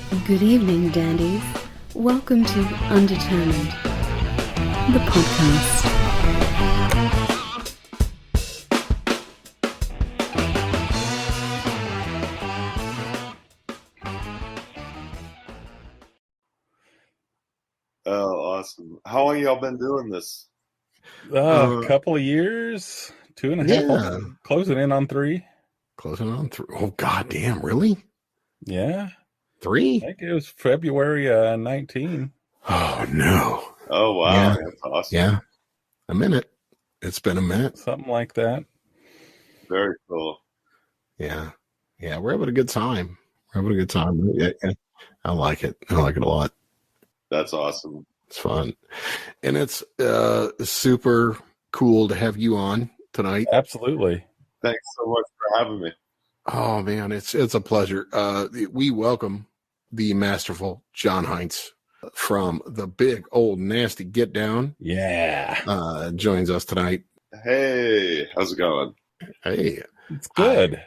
Good evening, dandies. Welcome to Undetermined, the podcast. Oh, awesome. How long y'all been doing this? A couple of years, 2.5, closing in on 3. Closing on 3. Oh, goddamn, really? Yeah. 3? I think it was February 19. Oh, no. Oh, wow. Yeah. That's awesome. Yeah. A minute. It's been a minute. Something like that. Very cool. Yeah. Yeah, we're having a good time. Yeah. I like it. I like it a lot. That's awesome. It's fun. And it's super cool to have you on tonight. Absolutely. Thanks so much for having me. Oh, man, it's a pleasure. We welcome the masterful John Heintz from the Big Ol Nasty Getdown. Yeah. Joins us tonight. Hey, how's it going? Hey. It's good.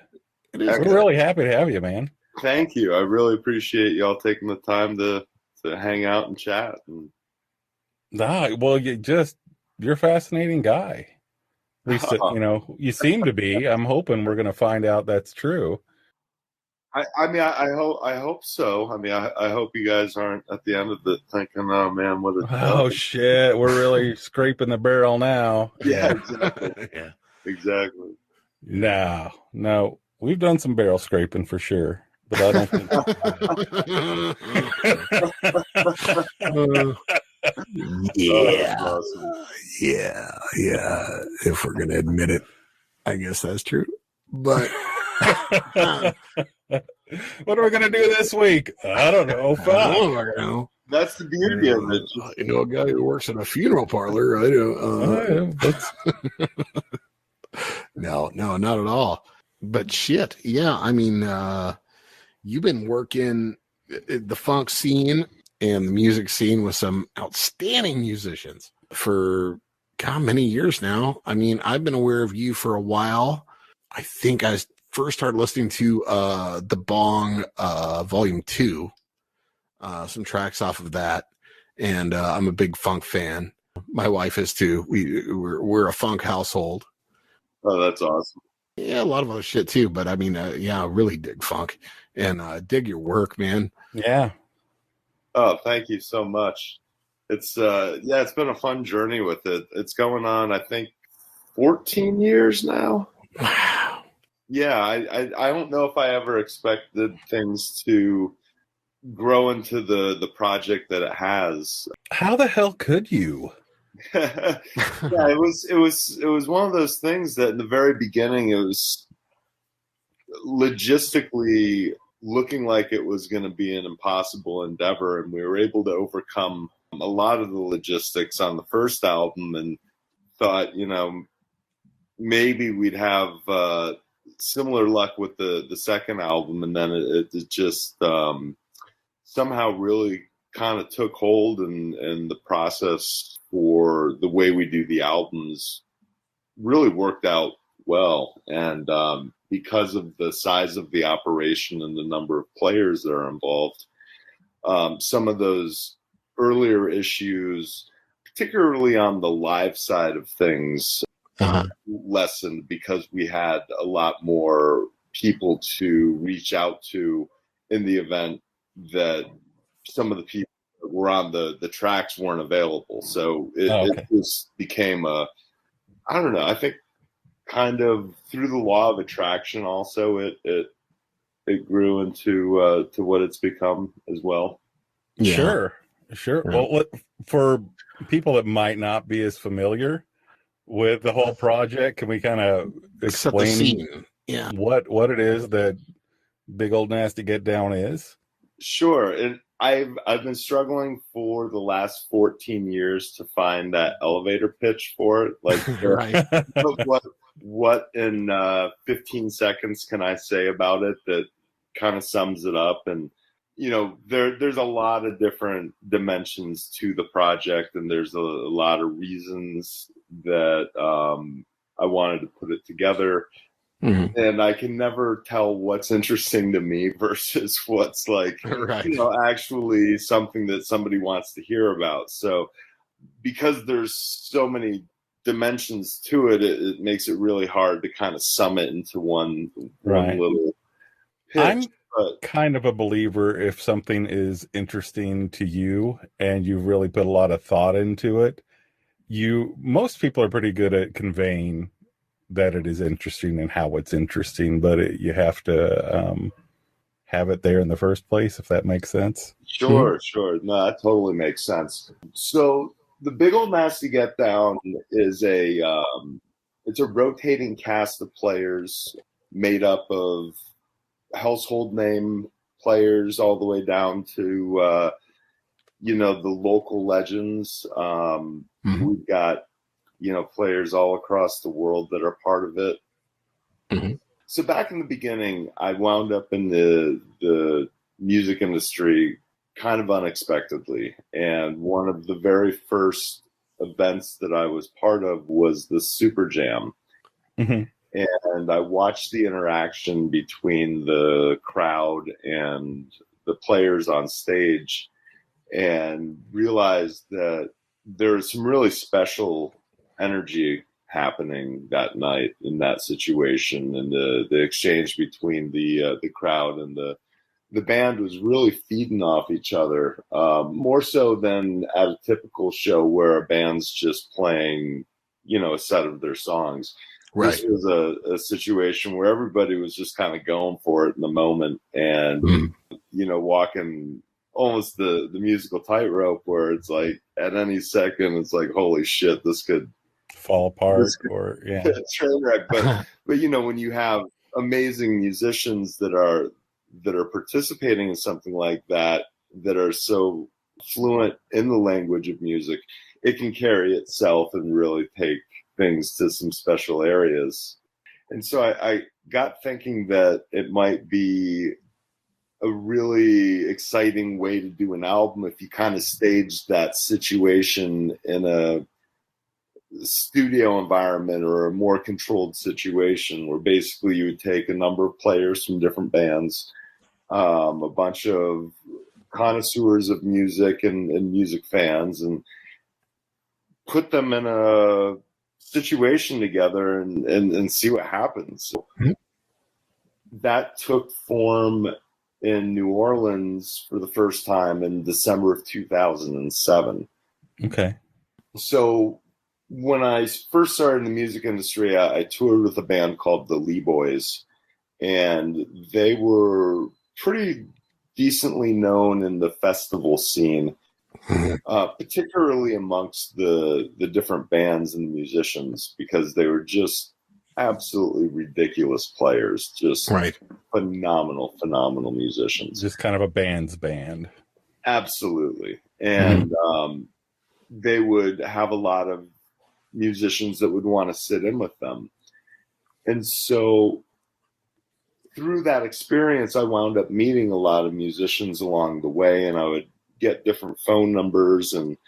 We're really happy to have you, man. Thank you. I really appreciate y'all taking the time to hang out and chat. Well, you're a fascinating guy. At least, you seem to be. I'm hoping we're going to find out that's true. I hope so. I mean, I hope you guys aren't at the end of it thinking, oh man, what a oh shit, we're really scraping the barrel now. Yeah, exactly. Yeah. Exactly. No, we've done some barrel scraping for sure, but I don't think. Yeah. Awesome. Yeah. If we're gonna admit it, I guess that's true. But what are we gonna do this week? I don't know. I know. That's the beauty of it. You know, a guy who works in a funeral parlor. I don't. No, not at all. But shit, yeah. I mean, you've been working the funk scene and the music scene with some outstanding musicians for many years now. I mean, I've been aware of you for a while. I think I first started listening to the BONG Volume 2, some tracks off of that, and I'm a big funk fan. My wife is too. We're a funk household. Oh, that's awesome. Yeah, a lot of other shit too, but I mean, I really dig funk and dig your work, man. Yeah. Oh, thank you so much. It's it's been a fun journey with it. It's going on, I think, 14 years now. Wow. Yeah, I don't know if I ever expected things to grow into the project that it has. How the hell could you? Yeah, it was one of those things that in the very beginning it was logistically looking like it was going to be an impossible endeavor, and we were able to overcome a lot of the logistics on the first album and thought, maybe we'd have similar luck with the second album, and then it just somehow really kind of took hold, and the process for the way we do the albums really worked out well. And because of the size of the operation and the number of players that are involved, some of those earlier issues, particularly on the live side of things, lessened because we had a lot more people to reach out to in the event that some of the people that were on the tracks weren't available. So it just became I don't know, I think kind of through the law of attraction also it grew into to what it's become as well. Yeah. Sure. Yeah. Well, for people that might not be as familiar with the whole project, can we kind of explain what it is that Big Ol Nasty Getdown is? Sure. And I've been struggling for the last 14 years to find that elevator pitch for it. Like, right. what in 15 seconds can I say about it that kind of sums it up? And there's a lot of different dimensions to the project, and there's a lot of reasons that I wanted to put it together. Mm-hmm. And I can never tell what's interesting to me versus what's like, Right. actually something that somebody wants to hear about. So because there's so many dimensions to it, it makes it really hard to kind of sum it into one little pitch. I'm kind of a believer if something is interesting to you and you've really put a lot of thought into it, most people are pretty good at conveying that it is interesting and how it's interesting, but you have to have it there in the first place, if that makes sense. Sure. No, that totally makes sense. So the Big Ol Nasty Getdown is it's a rotating cast of players made up of household name players all the way down to the local legends. We've got players all across the world that are part of it. Mm-hmm. So back in the beginning, I wound up in the music industry kind of unexpectedly, and one of the very first events that I was part of was the Super Jam. Mm-hmm. And I watched the interaction between the crowd and the players on stage and realized that there was some really special energy happening that night in that situation, and the exchange between the crowd and the band was really feeding off each other, more so than at a typical show where a band's just playing a set of their songs. Right. This was a situation where everybody was just kind of going for it in the moment and walking almost the musical tightrope where it's like at any second it's like, holy shit, this could fall apart train wreck. But when you have amazing musicians that are participating in something like that are so fluent in the language of music, it can carry itself and really take things to some special areas. And so I got thinking that it might be a really exciting way to do an album if you kind of staged that situation in a studio environment or a more controlled situation where basically you would take a number of players from different bands, a bunch of connoisseurs of music and music fans, and put them in a situation together and see what happens. Mm-hmm. That took form in New Orleans for the first time in December of 2007. Okay. So when I first started in the music industry, I toured with a band called the Lee Boys, and they were pretty decently known in the festival scene, particularly amongst the different bands and the musicians, because they were just absolutely ridiculous players, just phenomenal musicians. Just kind of a band's band. Absolutely. And they would have a lot of musicians that would want to sit in with them. And so through that experience, I wound up meeting a lot of musicians along the way, and I would get different phone numbers and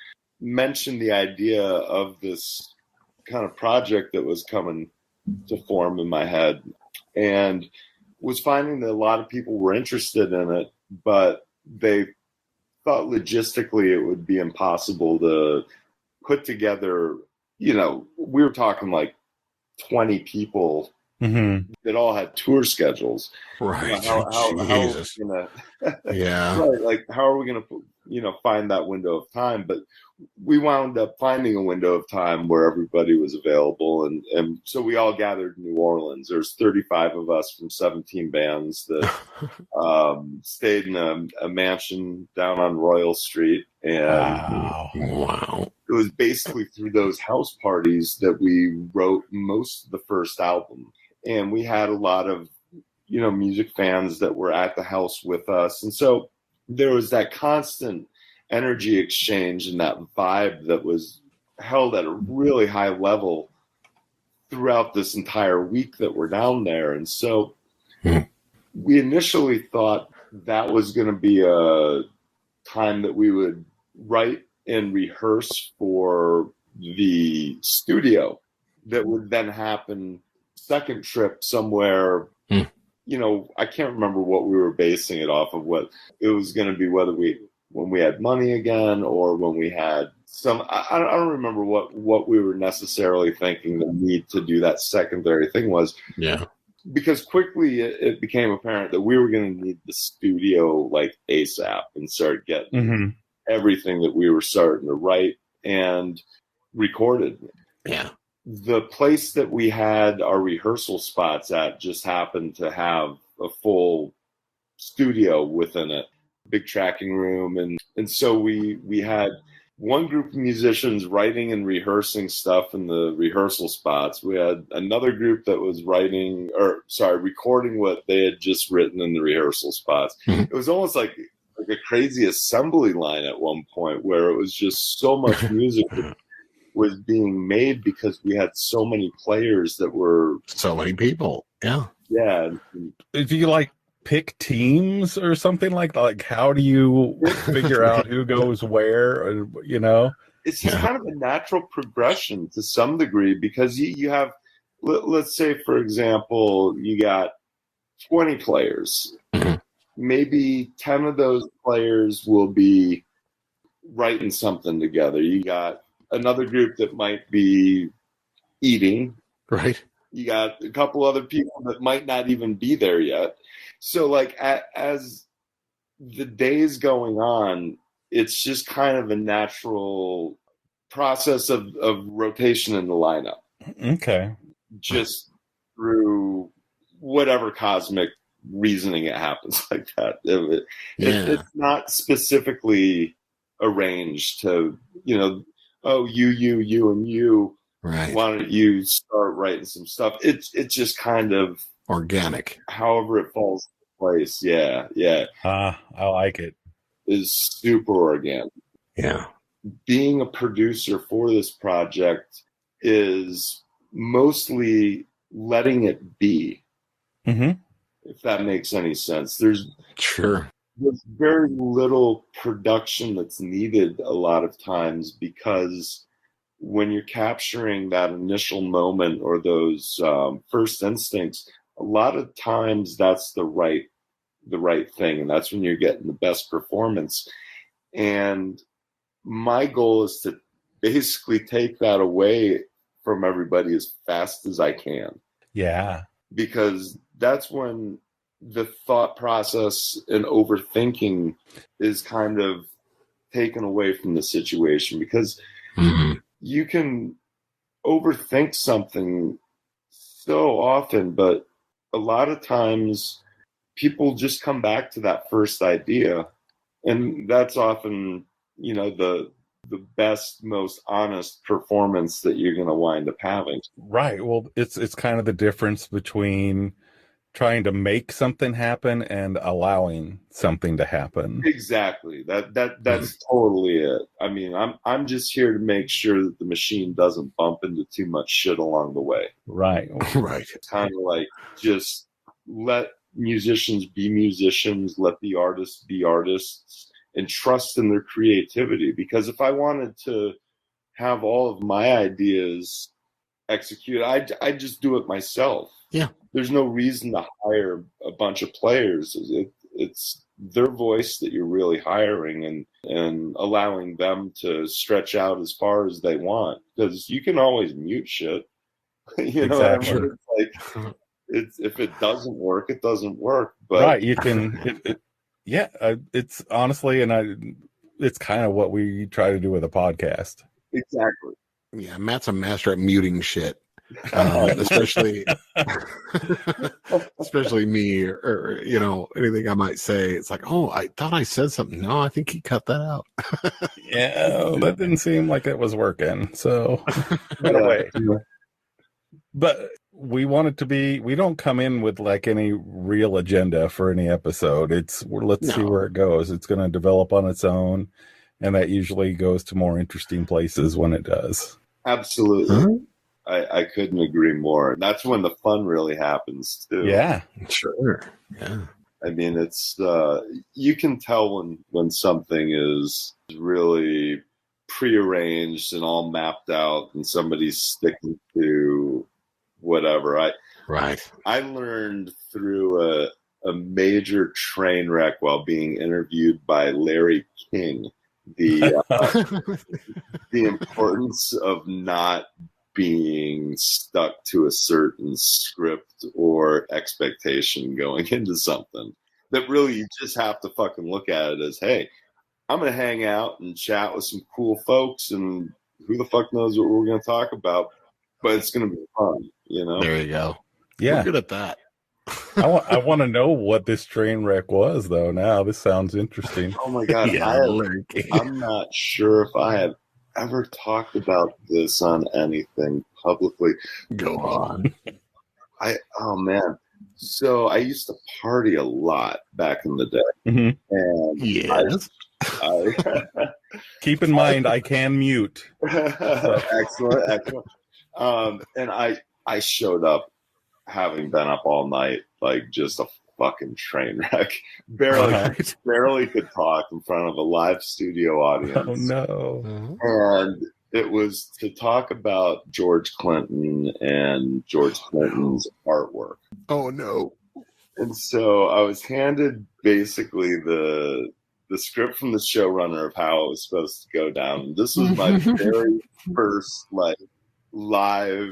mention the idea of this kind of project that was coming to form in my head, and was finding that a lot of people were interested in it, but they thought logistically it would be impossible to put together, we were talking like 20 people that all had tour schedules. Right. How are we gonna, yeah. Right, like how are we going to, find that window of time? But we wound up finding a window of time where everybody was available. And so we all gathered in New Orleans. There's 35 of us from 17 bands that stayed in a mansion down on Royal Street. And wow. It was basically through those house parties that we wrote most of the first album. And we had a lot of, music fans that were at the house with us. And so there was that constant energy exchange and that vibe that was held at a really high level throughout this entire week that we're down there. And so we initially thought that was going to be a time that we would write and rehearse for the studio that would then happen second trip somewhere. You know, I can't remember what we were basing it off of, what it was going to be, when we had money again, or when we had I don't remember what we were necessarily thinking the need to do that secondary thing was. Yeah. Because quickly it became apparent that we were going to need the studio like ASAP and start getting everything that we were starting to write and recorded. Yeah. The place that we had our rehearsal spots at just happened to have a full studio within it, big tracking room. And so we had one group of musicians writing and rehearsing stuff in the rehearsal spots. We had another group that was recording what they had just written in the rehearsal spots. It was almost like a crazy assembly line at one point, where it was just so much music was being made because we had so many players that were so many people. Yeah. Yeah. Do you like pick teams or something like that? Like, how do you figure out who goes where? And, you know, it's just kind of a natural progression to some degree, because you have, let's say, for example, you got 20 players. Maybe 10 of those players will be writing something together. You got another group that might be eating. Right. You got a couple other people that might not even be there yet. So, like, as the days going on, it's just kind of a natural process of rotation in the lineup. Okay. Just through whatever cosmic reasoning it happens like that. It's not specifically arranged to, you know, oh, you, and you. Right. Why don't you start writing some stuff? It's just kind of organic. However it falls into place. Yeah. I like it. Is super organic. Yeah. Being a producer for this project is mostly letting it be. If that makes any sense. There's very little production that's needed a lot of times, because when you're capturing that initial moment or those first instincts, a lot of times that's the right thing, and that's when you're getting the best performance. And my goal is to basically take that away from everybody as fast as I can. Yeah. Because that's when the thought process and overthinking is kind of taken away from the situation, because you can overthink something so often, but a lot of times people just come back to that first idea, and that's often, you know, the best, most honest performance that you're going to wind up having. Right. Well, it's kind of the difference between trying to make something happen and allowing something to happen. Exactly. That's totally it. I mean, I'm just here to make sure that the machine doesn't bump into too much shit along the way. Right. Right. It's kind of like, just let musicians be musicians, let the artists be artists, and trust in their creativity. Because if I wanted to have all of my ideas executed, I just do it myself. Yeah. There's no reason to hire a bunch of players. It's their voice that you're really hiring, and allowing them to stretch out as far as they want, because you can always mute shit. You know what I mean? It's like, if it doesn't work, it doesn't work. But right, you can. It's honestly, it's kind of what we try to do with a podcast. Exactly. Yeah, Matt's a master at muting shit. Especially me, or you know, anything I might say, it's like, oh, I thought I said something. No, I think he cut that out. Yeah, that didn't seem like it was working, so went away. But we want it to be, we don't come in with like any real agenda for any episode. Let's see where it goes. It's going to develop on its own, and that usually goes to more interesting places when it does. Absolutely. Huh? I couldn't agree more. That's when the fun really happens too. Yeah, sure. Yeah. I mean, it's you can tell when something is really prearranged and all mapped out, and somebody's sticking to whatever. Right. I learned through a major train wreck while being interviewed by Larry King the importance of not being stuck to a certain script or expectation going into something. That really you just have to fucking look at it as, hey, I'm going to hang out and chat with some cool folks, and who the fuck knows what we're going to talk about, but it's going to be fun, you know? There you go. Yeah. We're good at that. I want to know what this train wreck was, though. Now this sounds interesting. Oh my God. Yeah, I'm not sure if I have ever talked about this on anything publicly. Go on. Oh man. So I used to party a lot back in the day. Mm-hmm. And yes. Keep in mind, I can mute. Excellent. And I showed up having been up all night, like just a fucking train wreck. Barely could talk in front of a live studio audience. Oh no. And it was to talk about George Clinton and George Clinton's artwork. Oh no. And so I was handed basically the script from the showrunner of how it was supposed to go down. This was my very first like live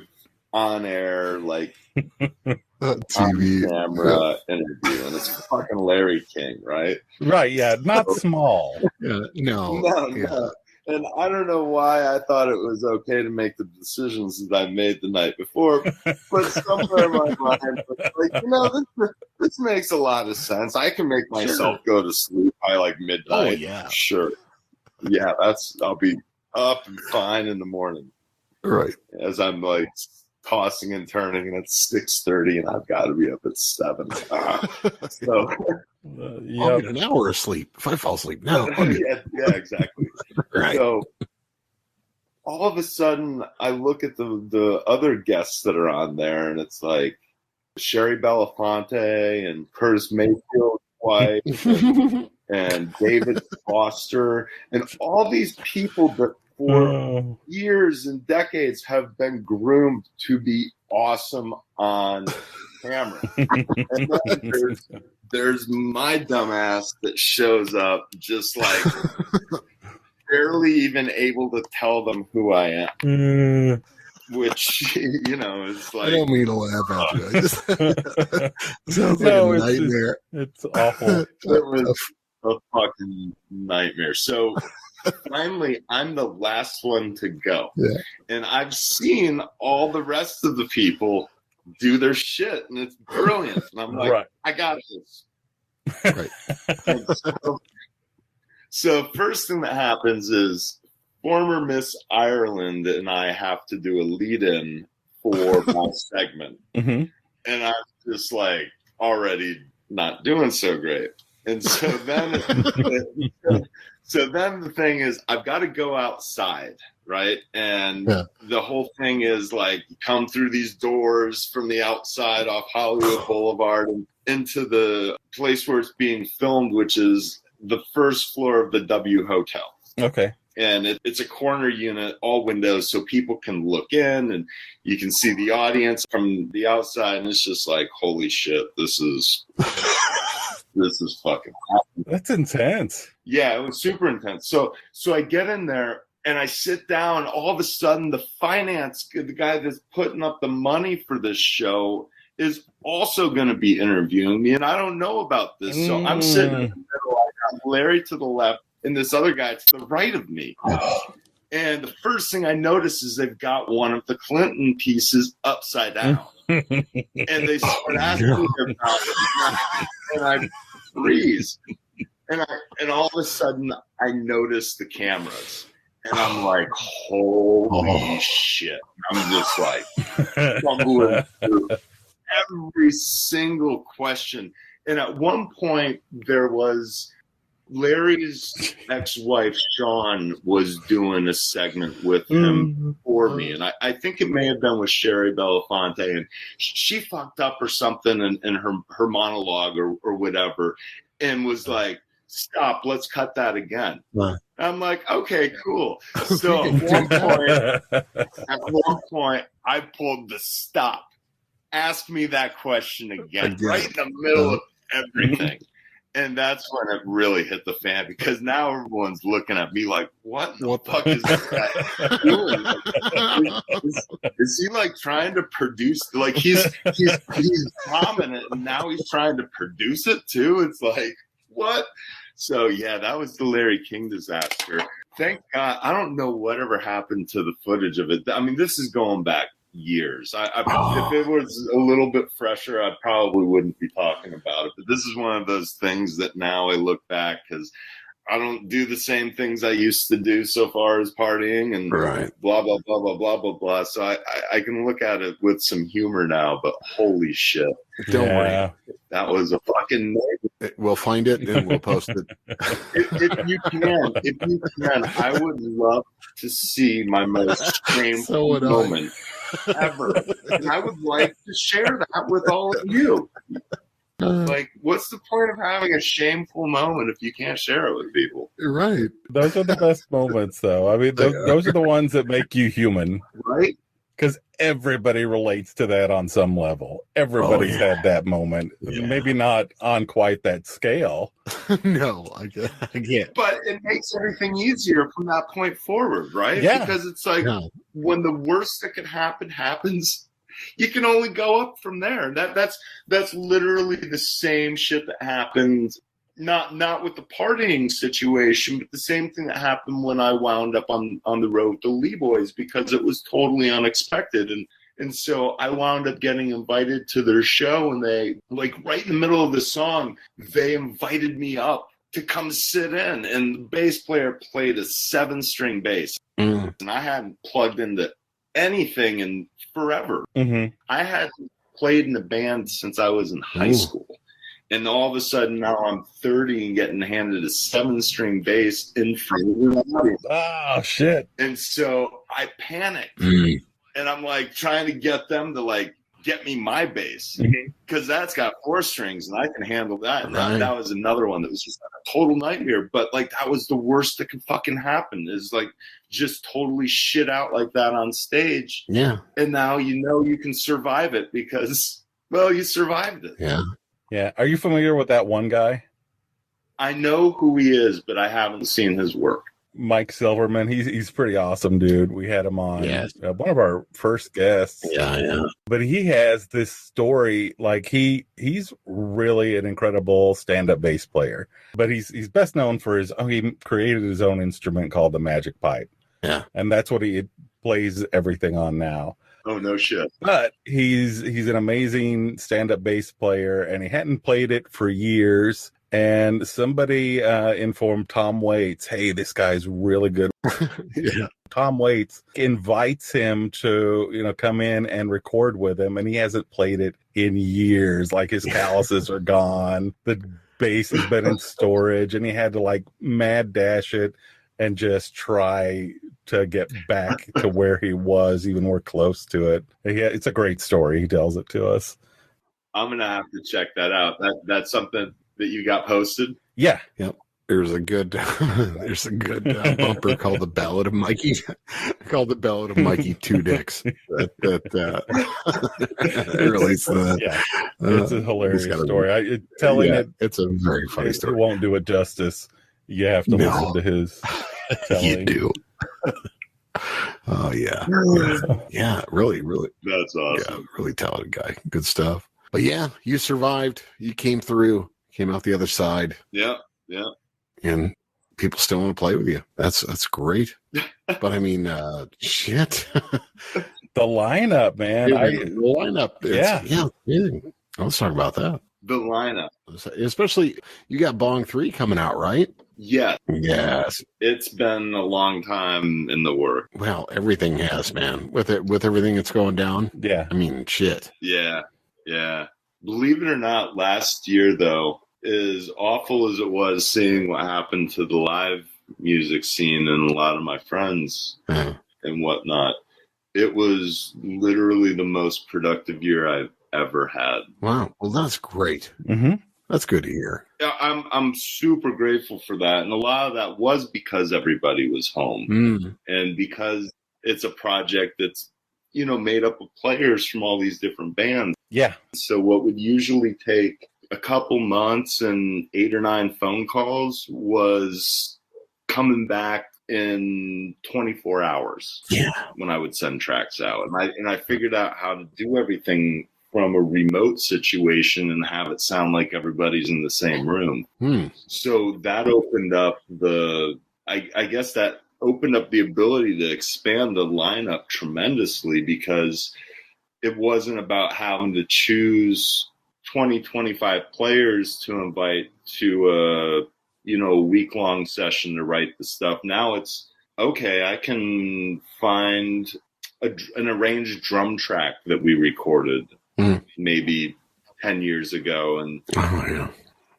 on air, like TV camera interview, and it's fucking Larry King, right? Right, yeah, not small. No. And I don't know why I thought it was okay to make the decisions that I made the night before, but somewhere in my mind, like, this makes a lot of sense. I can make myself go to sleep by like midnight. Oh yeah, sure. Yeah, I'll be up and fine in the morning. Right. As I'm like tossing and turning, and it's 6:30, and I've got to be up at 7. So I'll get an hour of sleep if I fall asleep now. yeah, exactly. Right. So all of a sudden, I look at the other guests that are on there, and it's like Sherry Belafonte and Curtis Mayfield's wife and David Foster, and all these people that for years and decades have been groomed to be awesome on camera. And then there's my dumbass that shows up just like barely even able to tell them who I am. Which, is like... I don't mean to laugh at you. It sounds like a nightmare. It's awful. It was a fucking nightmare. So finally, I'm the last one to go. Yeah. And I've seen all the rest of the people do their shit, and it's brilliant. And I'm like, I got this. Right. So first thing that happens is former Miss Ireland and I have to do a lead-in for my segment. Mm-hmm. And I'm just like already not doing so great. And so then the thing is I've got to go outside, right? And the whole thing is like come through these doors from the outside off Hollywood Boulevard and into the place where it's being filmed, which is the first floor of the W Hotel. Okay. And it's a corner unit, all windows, so people can look in and you can see the audience from the outside. And it's just like, holy shit, this is fucking awesome. That's intense. Yeah, it was super intense. So I get in there and I sit down. All of a sudden, the guy that's putting up the money for this show is also going to be interviewing me. And I don't know about this. So I'm sitting in the middle. I got Larry to the left and this other guy to the right of me. And the first thing I notice is they've got one of the Clinton pieces upside down. And they start asking me about it. And I freeze. And all of a sudden, I notice the cameras. And I'm like, holy shit. I'm just like fumbling through every single question. And at one point, there was Larry's ex-wife, Sean, was doing a segment with him for me. And I think it may have been with Sherry Belafonte. And she fucked up or something in her monologue or whatever and was like, stop, let's cut that again. I'm like, okay, cool. So at one point, I pulled the stop. ask me that question again. Right in the middle of everything. And that's when it really hit the fan, because now everyone's looking at me like, what the fuck is this guy doing? Is he like trying to produce? Like he's prominent, and now he's trying to produce it too. It's like, what? So yeah, that was the Larry King disaster. Thank God. I don't know whatever happened to the footage of it. I mean, this is going back years. If it was a little bit fresher, I probably wouldn't be talking about it. But this is one of those things that now I look back, because I don't do the same things I used to do so far as partying and blah, blah, blah, blah, blah, blah, blah. So I can look at it with some humor now, but holy shit. Don't worry. That was a fucking nightmare. We'll find it and we'll post it. If you can, I would love to see my most shameful moment ever. And I would like to share that with all of you. Like, what's the point of having a shameful moment if you can't share it with people? Right. Those are the best moments, though. I mean, those are the ones that make you human. Right? Because everybody relates to that on some level. Everybody's had that moment. Yeah. Maybe not on quite that scale. No, I can't. But it makes everything easier from that point forward, right? Yeah. Because it's like when the worst that could happen happens, you can only go up from there. That's literally the same shit that happened. Not with the partying situation, but the same thing that happened when I wound up on the road to Lee Boys, because it was totally unexpected. And so I wound up getting invited to their show, and they, like, right in the middle of the song, they invited me up to come sit in. And the bass player played a 7-string bass. And I hadn't plugged into anything in forever. I hadn't played in a band since I was in high school. And all of a sudden now I'm 30 and getting handed a 7-string bass in front of the audience. Oh, shit. And so I panicked. And I'm like trying to get them to like get me my bass, because that's got 4 strings and I can handle that. And that was another one that was just a total nightmare. But like, that was the worst that could fucking happen, is like just totally shit out like that on stage. Yeah. And now you can survive it because, well, you survived it. Yeah. Yeah. Are you familiar with that one guy? I know who he is, but I haven't seen his work. Mike Silverman. He's pretty awesome, dude. We had him on one of our first guests. Yeah. But he has this story, like he's really an incredible stand-up bass player. But he's best known for he created his own instrument called the Magic Pipe. Yeah. And that's what he plays everything on now. Oh, no shit. But he's an amazing stand-up bass player, and he hadn't played it for years. And somebody informed Tom Waits, hey, this guy's really good. Tom Waits invites him to, come in and record with him, and he hasn't played it in years. Like, his calluses are gone. The bass has been in storage, and he had to like mad dash it and just try to get back to where he was, even more close to it. It's a great story. He tells it to us. I'm going to have to check that out. That's something that you got posted? Yeah. Yep. There's a good bumper called the Ballad of Mikey. Called the Ballad of Mikey Two Dicks. Released that. Yeah, it's a hilarious story. It's a very funny story. It won't do it justice. You have to listen to his telling. You do. Oh yeah. Really. That's awesome. Yeah, really talented guy. Good stuff. But yeah, you survived. You came through. Came out the other side. Yeah. And people still want to play with you. That's great. But I mean, shit. The lineup, man. The lineup. Yeah. Let's talk about that. The lineup. Especially, you got Bong 3 coming out, right? Yeah. Yes. It's been a long time in the work. Well, everything has, man. With everything that's going down. Yeah. I mean, shit. Yeah. Believe it or not, last year, though, as awful as it was seeing what happened to the live music scene and a lot of my friends and whatnot, it was literally the most productive year I've ever had. Wow. Well, that's great. Mm-hmm. That's good to hear. Yeah, I'm super grateful for that. And a lot of that was because everybody was home and because it's a project that's, made up of players from all these different bands. Yeah. So what would usually take a couple months and 8 or 9 phone calls was coming back in 24 hours. Yeah. When I would send tracks out. And I figured out how to do everything from a remote situation and have it sound like everybody's in the same room. So that opened up I guess that opened up the ability to expand the lineup tremendously, because it wasn't about having to choose 20, 25 players to invite to a week-long session to write the stuff. Now it's, okay, I can find an arranged drum track that we recorded maybe 10 years ago and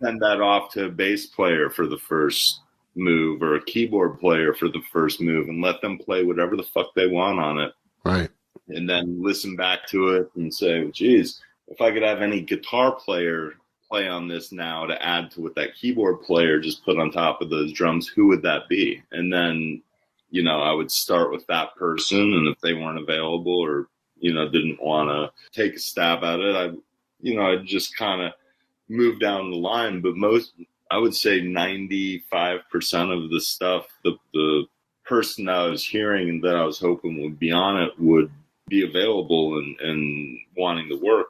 send that off to a bass player for the first move or a keyboard player for the first move and let them play whatever the fuck they want on it. Right. And then listen back to it and say, geez, if I could have any guitar player play on this now to add to what that keyboard player just put on top of those drums, who would that be? And then, I would start with that person, and if they weren't available or, didn't want to take a stab at it, I'd just kind of move down the line. But I would say 95% of the stuff, the person that I was hearing and that I was hoping would be on it would be available and wanting to work.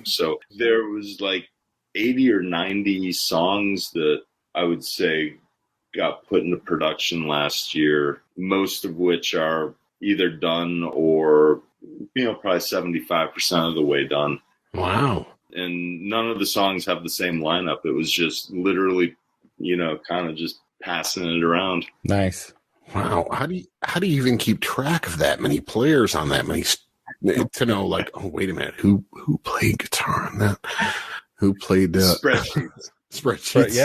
So there was like 80 or 90 songs that I would say got put into production last year, most of which are either done or, probably 75% of the way done. Wow. And none of the songs have the same lineup. It was just literally, kind of just passing it around. Nice. Wow. How do you even keep track of that many players on that many to know, like, oh, wait a minute, who played guitar on that? Who played spreadsheets? Spreadsheets.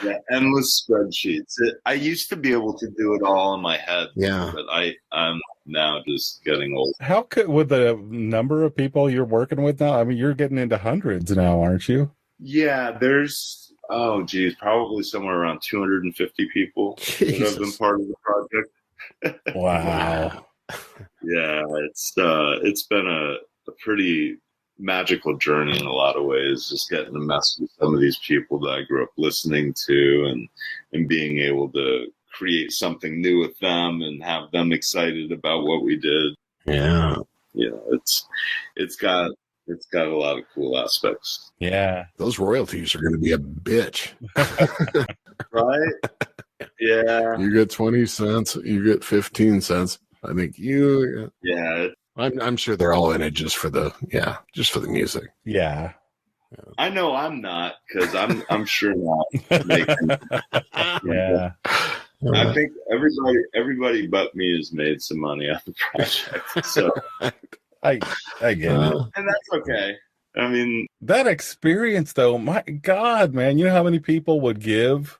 Yeah, endless spreadsheets. I used to be able to do it all in my head. Yeah, but I'm now just getting old. How could, with the number of people you're working with now? I mean, you're getting into hundreds now, aren't you? Yeah, there's probably somewhere around 250 people that have been part of the project. Wow. Yeah, it's been a pretty magical journey in a lot of ways, just getting to mess with some of these people that I grew up listening to and being able to create something new with them and have them excited about what we did. Yeah. It's got a lot of cool aspects. Yeah. Those royalties are going to be a bitch. Right? Yeah. You get 20 cents, you get 15 cents. I think yeah. I'm sure they're all in it just for the music. Yeah. I know I'm not, because I'm sure not making. Yeah. I think everybody but me has made some money off the project. So I get it. And that's okay. I mean, that experience, though, my God, man, you know how many people would give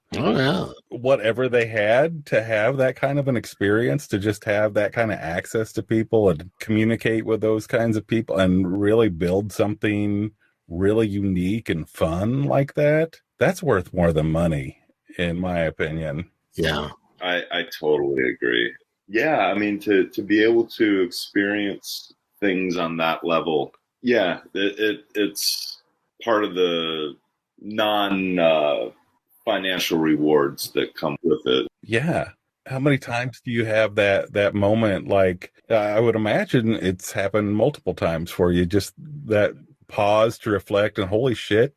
whatever they had to have that kind of an experience, to just have that kind of access to people and communicate with those kinds of people and really build something really unique and fun like that? That's worth more than money, in my opinion. Yeah. I totally agree. Yeah, I mean, to be able to experience things on that level, yeah, it's part of the non-financial rewards that come with it. Yeah. How many times do you have that moment? Like, I would imagine it's happened multiple times for you, just that pause to reflect and, holy shit,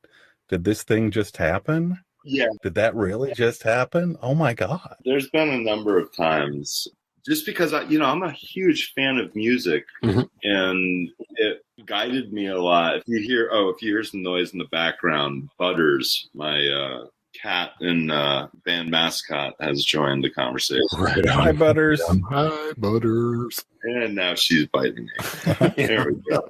did this thing just happen? Yeah. Did that really just happen? Oh my God. There's been a number of times, just because I'm a huge fan of music, and it guided me a lot. If you hear some noise in the background, Butters, my cat and band mascot, has joined the conversation. Right on. Hi, Butters. Hi, Butters. And now she's biting me. There we go.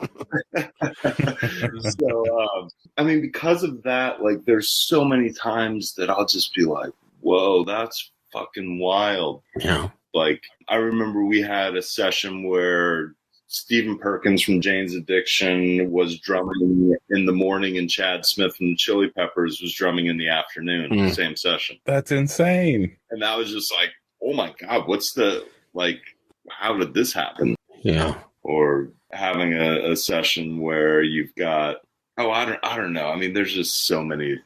So, I mean, because of that, like, there's so many times that I'll just be like, whoa, that's fucking wild. Yeah. Like, I remember we had a session where Stephen Perkins from Jane's Addiction was drumming in the morning, and Chad Smith from the Chili Peppers was drumming in the afternoon, same session. That's insane. And that was just like, oh my God, how did this happen? Yeah. having a session where you've got, I don't know. I mean, there's just so many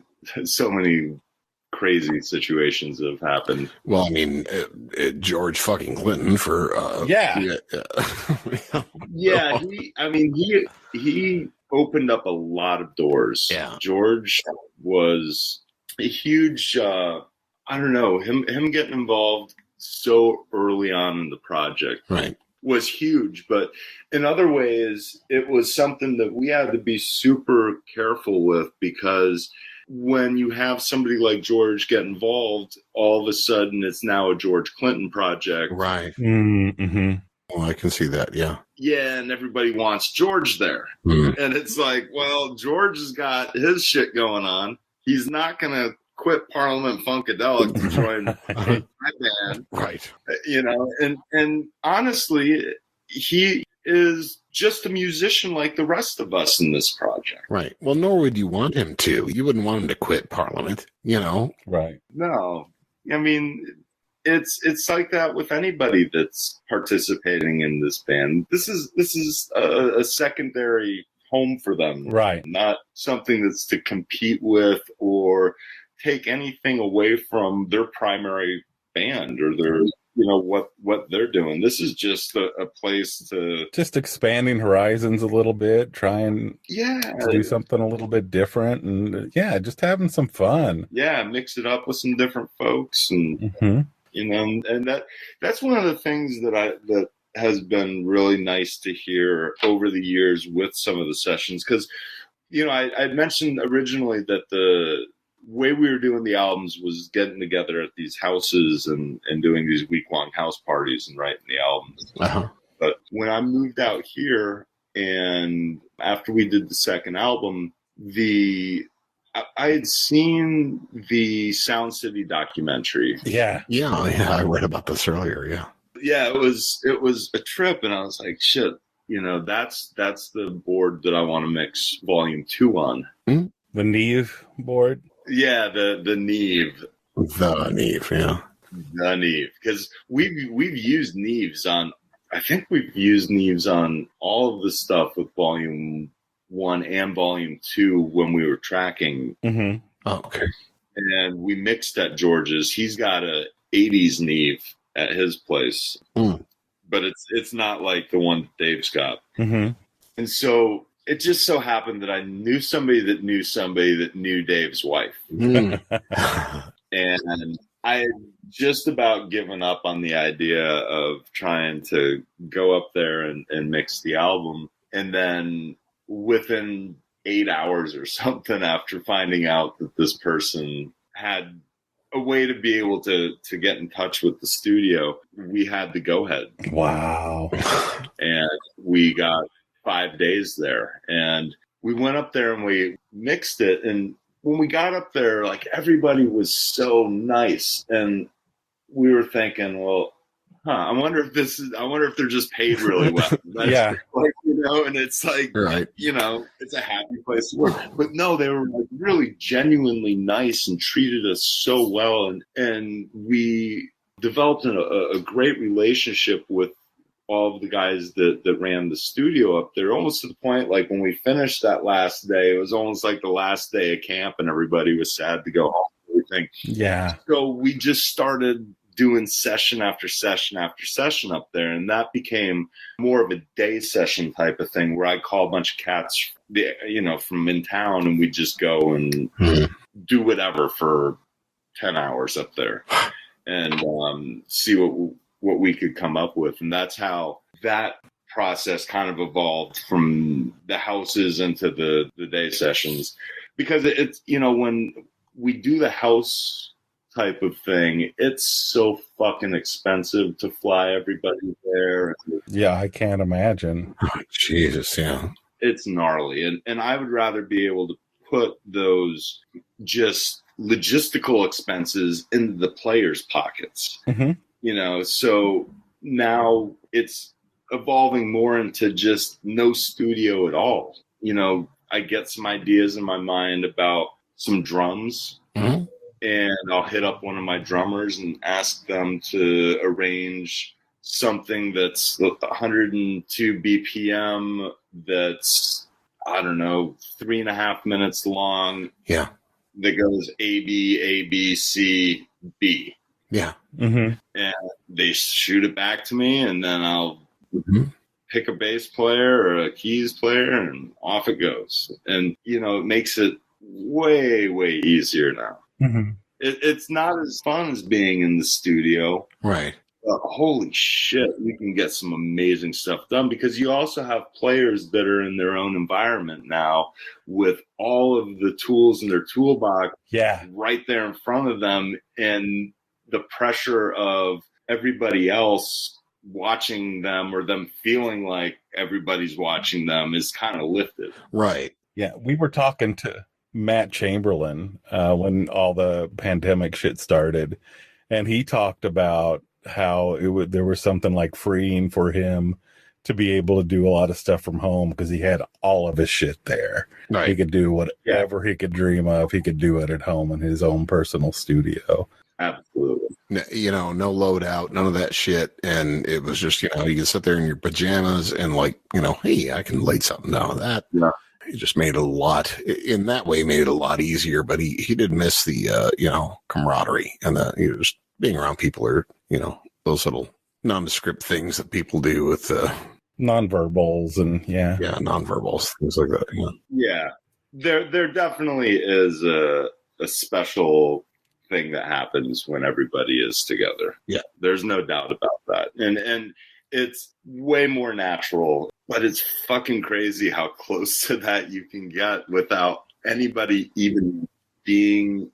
crazy situations that have happened. Well, I mean, George fucking Clinton for yeah. He opened up a lot of doors. Yeah, George was a huge. I don't know, him getting involved so early on in the project, right, was huge. But in other ways, it was something that we had to be super careful with, because when you have somebody like George get involved, all of a sudden it's now a George Clinton project. right. Mm-hmm. Well, I can see that. Yeah. Yeah, and everybody wants George there. Mm. And it's like, well, George has got his shit going on. He's not going to quit Parliament Funkadelic to join my band. Right. You know, and honestly, he is just a musician like the rest of us in this project. Right. Well, nor would you want him to. You wouldn't want him to quit Parliament, you know? Right. No. I mean, it's like that with anybody that's participating in this band. This is a secondary home for them. Right. Not something that's to compete with or take anything away from their primary band or their, you know, what they're doing. This is just a place to just expanding horizons a little bit, trying to do something a little bit different, and just having some fun. Yeah, mix it up with some different folks, and you know, and that's one of the things that has been really nice to hear over the years with some of the sessions, because you know, I mentioned originally that the way we were doing the albums was getting together at these houses and doing these week-long house parties and writing the albums. Uh-huh. But when I moved out here, and after we did the second album, I had seen the Sound City documentary. Yeah, I read about this earlier. Yeah, it was a trip, and I was like, shit, you know, that's the board that I want to mix Volume 2 on. Mm-hmm. The Neve board. Yeah, the Neve. The Neve, yeah. The Neve. Because we've used Neves on, I think we've used Neves on all of the stuff with Volume 1 and Volume 2 when we were tracking. Mm-hmm. Oh, okay. And we mixed at George's. He's got a 80s Neve at his place. Mm. But it's not like the one that Dave's got. Mm-hmm. And so it just so happened that I knew somebody that knew Dave's wife. Mm. And I had just about given up on the idea of trying to go up there and mix the album. And then within 8 hours or something, after finding out that this person had a way to be able to get in touch with the studio, we had the go-ahead. Wow. And we got 5 days there, and we went up there and we mixed it. And when we got up there, like, everybody was so nice, and we were thinking, well, I wonder if they're just paid really well. Yeah. Like, you know, and it's like, right. You know, it's a happy place to work. But no, they were like really genuinely nice and treated us so well. And we developed a great relationship with all of the guys that ran the studio up there, almost to the point, like, when we finished that last day, it was almost like the last day of camp, and everybody was sad to go home and everything. Yeah. So we just started doing session after session after session up there, and that became more of a day session type of thing, where I call a bunch of cats, you know, from in town, and we just go and do whatever for 10 hours up there and see what we could come up with. And that's how that process kind of evolved from the houses into the day sessions, because it's, you know, when we do the house type of thing, it's so fucking expensive to fly everybody there. Yeah, I can't imagine. Oh, Jesus, yeah. It's gnarly. And I would rather be able to put those just logistical expenses into the players' pockets. Mm-hmm. You know, so now it's evolving more into just no studio at all. You know, I get some ideas in my mind about some drums, and I'll hit up one of my drummers and ask them to arrange something that's 102 BPM that's, I don't know, 3.5 minutes long. Yeah. That goes A, B, A, B, C, B. Yeah. And they shoot it back to me, and then I'll pick a bass player or a keys player, and off it goes. And, you know, it makes it way, way easier now. It's not as fun as being in the studio. Right. But holy shit, you can get some amazing stuff done, because you also have players that are in their own environment now with all of the tools in their toolbox right there in front of them, and the pressure of everybody else watching them or them feeling like everybody's watching them is kind of lifted. Right. Yeah, we were talking to Matt Chamberlain when all the pandemic shit started, and he talked about how there was something like freeing for him to be able to do a lot of stuff from home, because he had all of his shit there. Right. He could do whatever he could dream of. He could do it at home in his own personal studio. Absolutely. You know, no loadout, none of that shit. And it was just, you know, you can sit there in your pajamas and like, you know, hey, I can lay something down with that. Yeah. He just made it a lot, in that way, made it a lot easier. But he did miss the, you know, camaraderie and just being around people, or, you know, those little nondescript things that people do with nonverbals and nonverbals, things like that. Yeah, there definitely is a special thing that happens when everybody is together. Yeah, there's no doubt about that, and it's way more natural. But it's fucking crazy how close to that you can get without anybody even being.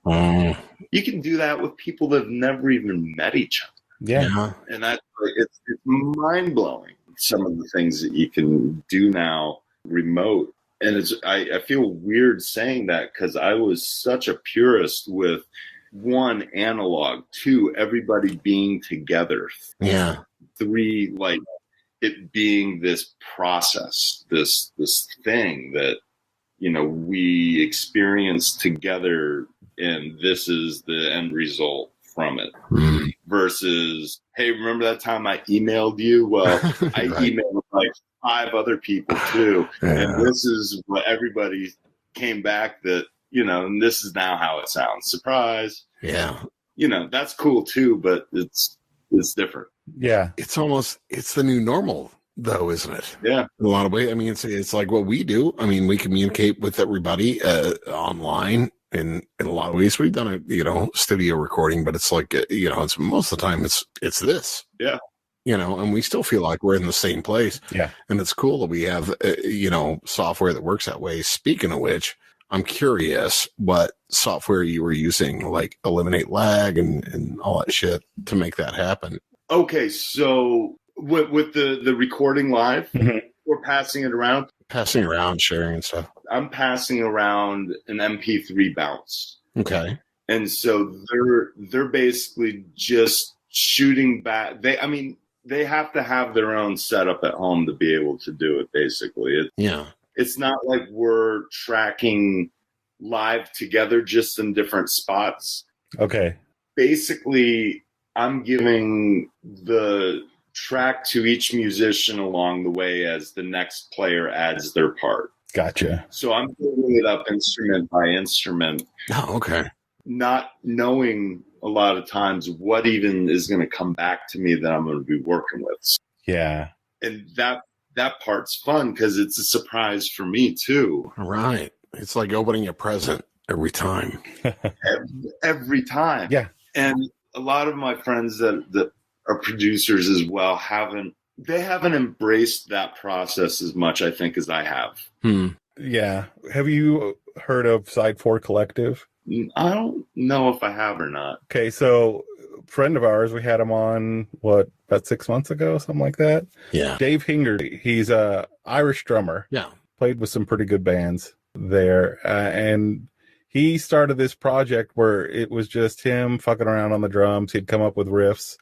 You can do that with people that have never even met each other. Yeah. And that's it's mind blowing, some of the things that you can do now remote. And I feel weird saying that, because I was such a purist with, one, analog, two, everybody being together. Yeah. Three, like it being this process, this thing that, you know, we experience together, and this is the end result from it. Versus, hey, remember that time I emailed you? Well, I emailed like 5 other people too. And this is what everybody came back that, you know, and this is now how it sounds. Surprise. Yeah. You know, that's cool too, but it's different. Yeah. It's the new normal though, isn't it? Yeah. In a lot of ways. I mean, it's like what we do. I mean, we communicate with everybody online. In a lot of ways, we've done a, you know, studio recording, but it's like, you know, it's most of the time it's this. Yeah. You know, and we still feel like we're in the same place. Yeah. And it's cool that we have, you know, software that works that way. Speaking of which, I'm curious what software you were using, like eliminate lag and all that shit to make that happen. Okay. So with the recording live, we're passing it around. Sharing and stuff. I'm passing around an MP3 bounce. Okay. And so they're basically just shooting back. They have to have their own setup at home to be able to do it, basically. It's not like we're tracking live together, just in different spots. Okay. Basically, I'm giving the track to each musician along the way as the next player adds their part. Gotcha. So I'm building it up instrument by instrument. Oh, okay. Not knowing a lot of times what even is going to come back to me that I'm going to be working with. Yeah. And that part's fun, because it's a surprise for me too. Right. It's like opening a present every time. every time. Yeah. And a lot of my friends that are producers as well haven't embraced that process as much, I think, as I have. Yeah. Have you heard of Side 4 Collective? I don't know if I have or not. Okay, so a friend of ours, we had him on, about 6 months ago, something like that? Yeah. Dave Hingerty. He's a Irish drummer. Yeah. Played with some pretty good bands there. And he started this project where it was just him fucking around on the drums. He'd come up with riffs,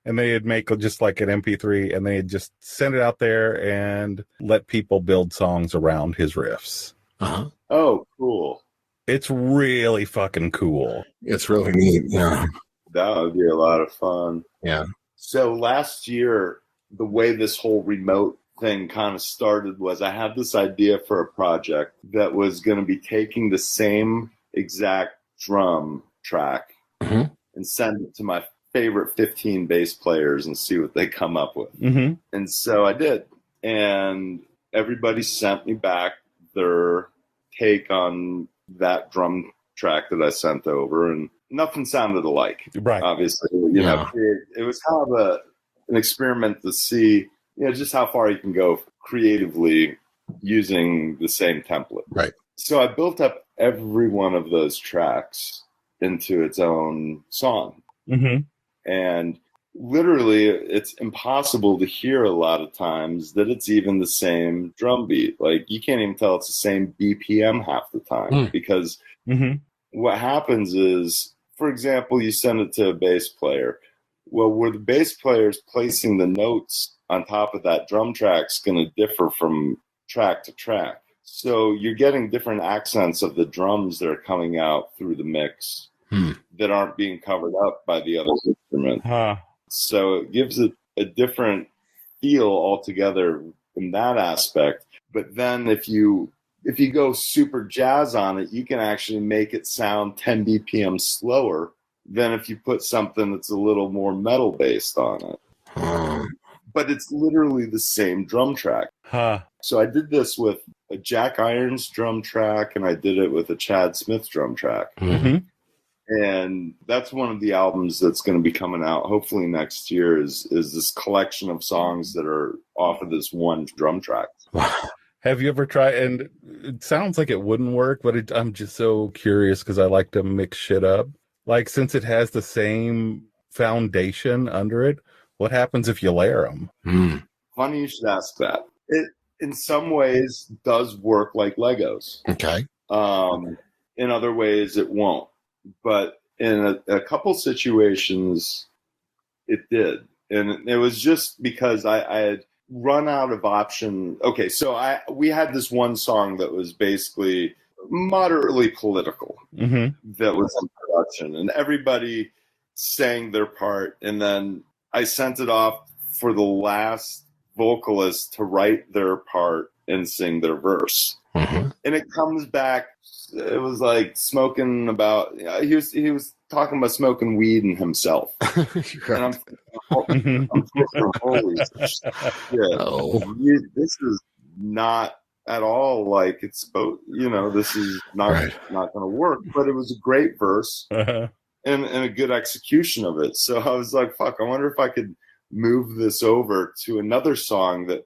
and they'd make just like an MP3, and they'd just send it out there and let people build songs around his riffs. Uh-huh. Oh, cool. It's really fucking cool. It's really neat. Yeah. That would be a lot of fun. Yeah. So last year, the way this whole remote thing kind of started was I had this idea for a project that was going to be taking the same exact drum track and send it to my favorite 15 bass players and see what they come up with. And so I did. And everybody sent me back their take on that drum track that I sent over, and nothing sounded alike. Right. Obviously, you know, it was kind of an experiment to see, you know, just how far you can go creatively using the same template. Right. So I built up every one of those tracks into its own song. And literally, it's impossible to hear a lot of times that it's even the same drum beat. Like, you can't even tell it's the same BPM half the time because what happens is, for example, you send it to a bass player. Well, where the bass player is placing the notes on top of that drum track is going to differ from track to track. So you're getting different accents of the drums that are coming out through the mix that aren't being covered up by the other instrument. So it gives it a different feel altogether in that aspect. But then if you go super jazz on it, you can actually make it sound 10 BPM slower than if you put something that's a little more metal based on it. But it's literally the same drum track. So I did this with a Jack Irons drum track, and I did it with a Chad Smith drum track. And that's one of the albums that's going to be coming out hopefully next year is this collection of songs that are off of this one drum track. Have you ever tried, and it sounds like it wouldn't work, but I'm just so curious because I like to mix shit up. Like, since it has the same foundation under it, what happens if you layer them? Funny you should ask that. It, in some ways, does work like Legos. Okay. In other ways, it won't. But in a couple situations, it did. And it was just because I had run out of option. Okay, so we had this one song that was basically moderately political that was in production. And everybody sang their part. And then I sent it off for the last vocalist to write their part and sing their verse. And it comes back. It was like smoking about. He was talking about smoking weed and himself. And I'm thinking, holy shit! This is not at all like it's supposed. You know, this is not going to work. But it was a great verse and a good execution of it. So I was like, fuck. I wonder if I could move this over to another song that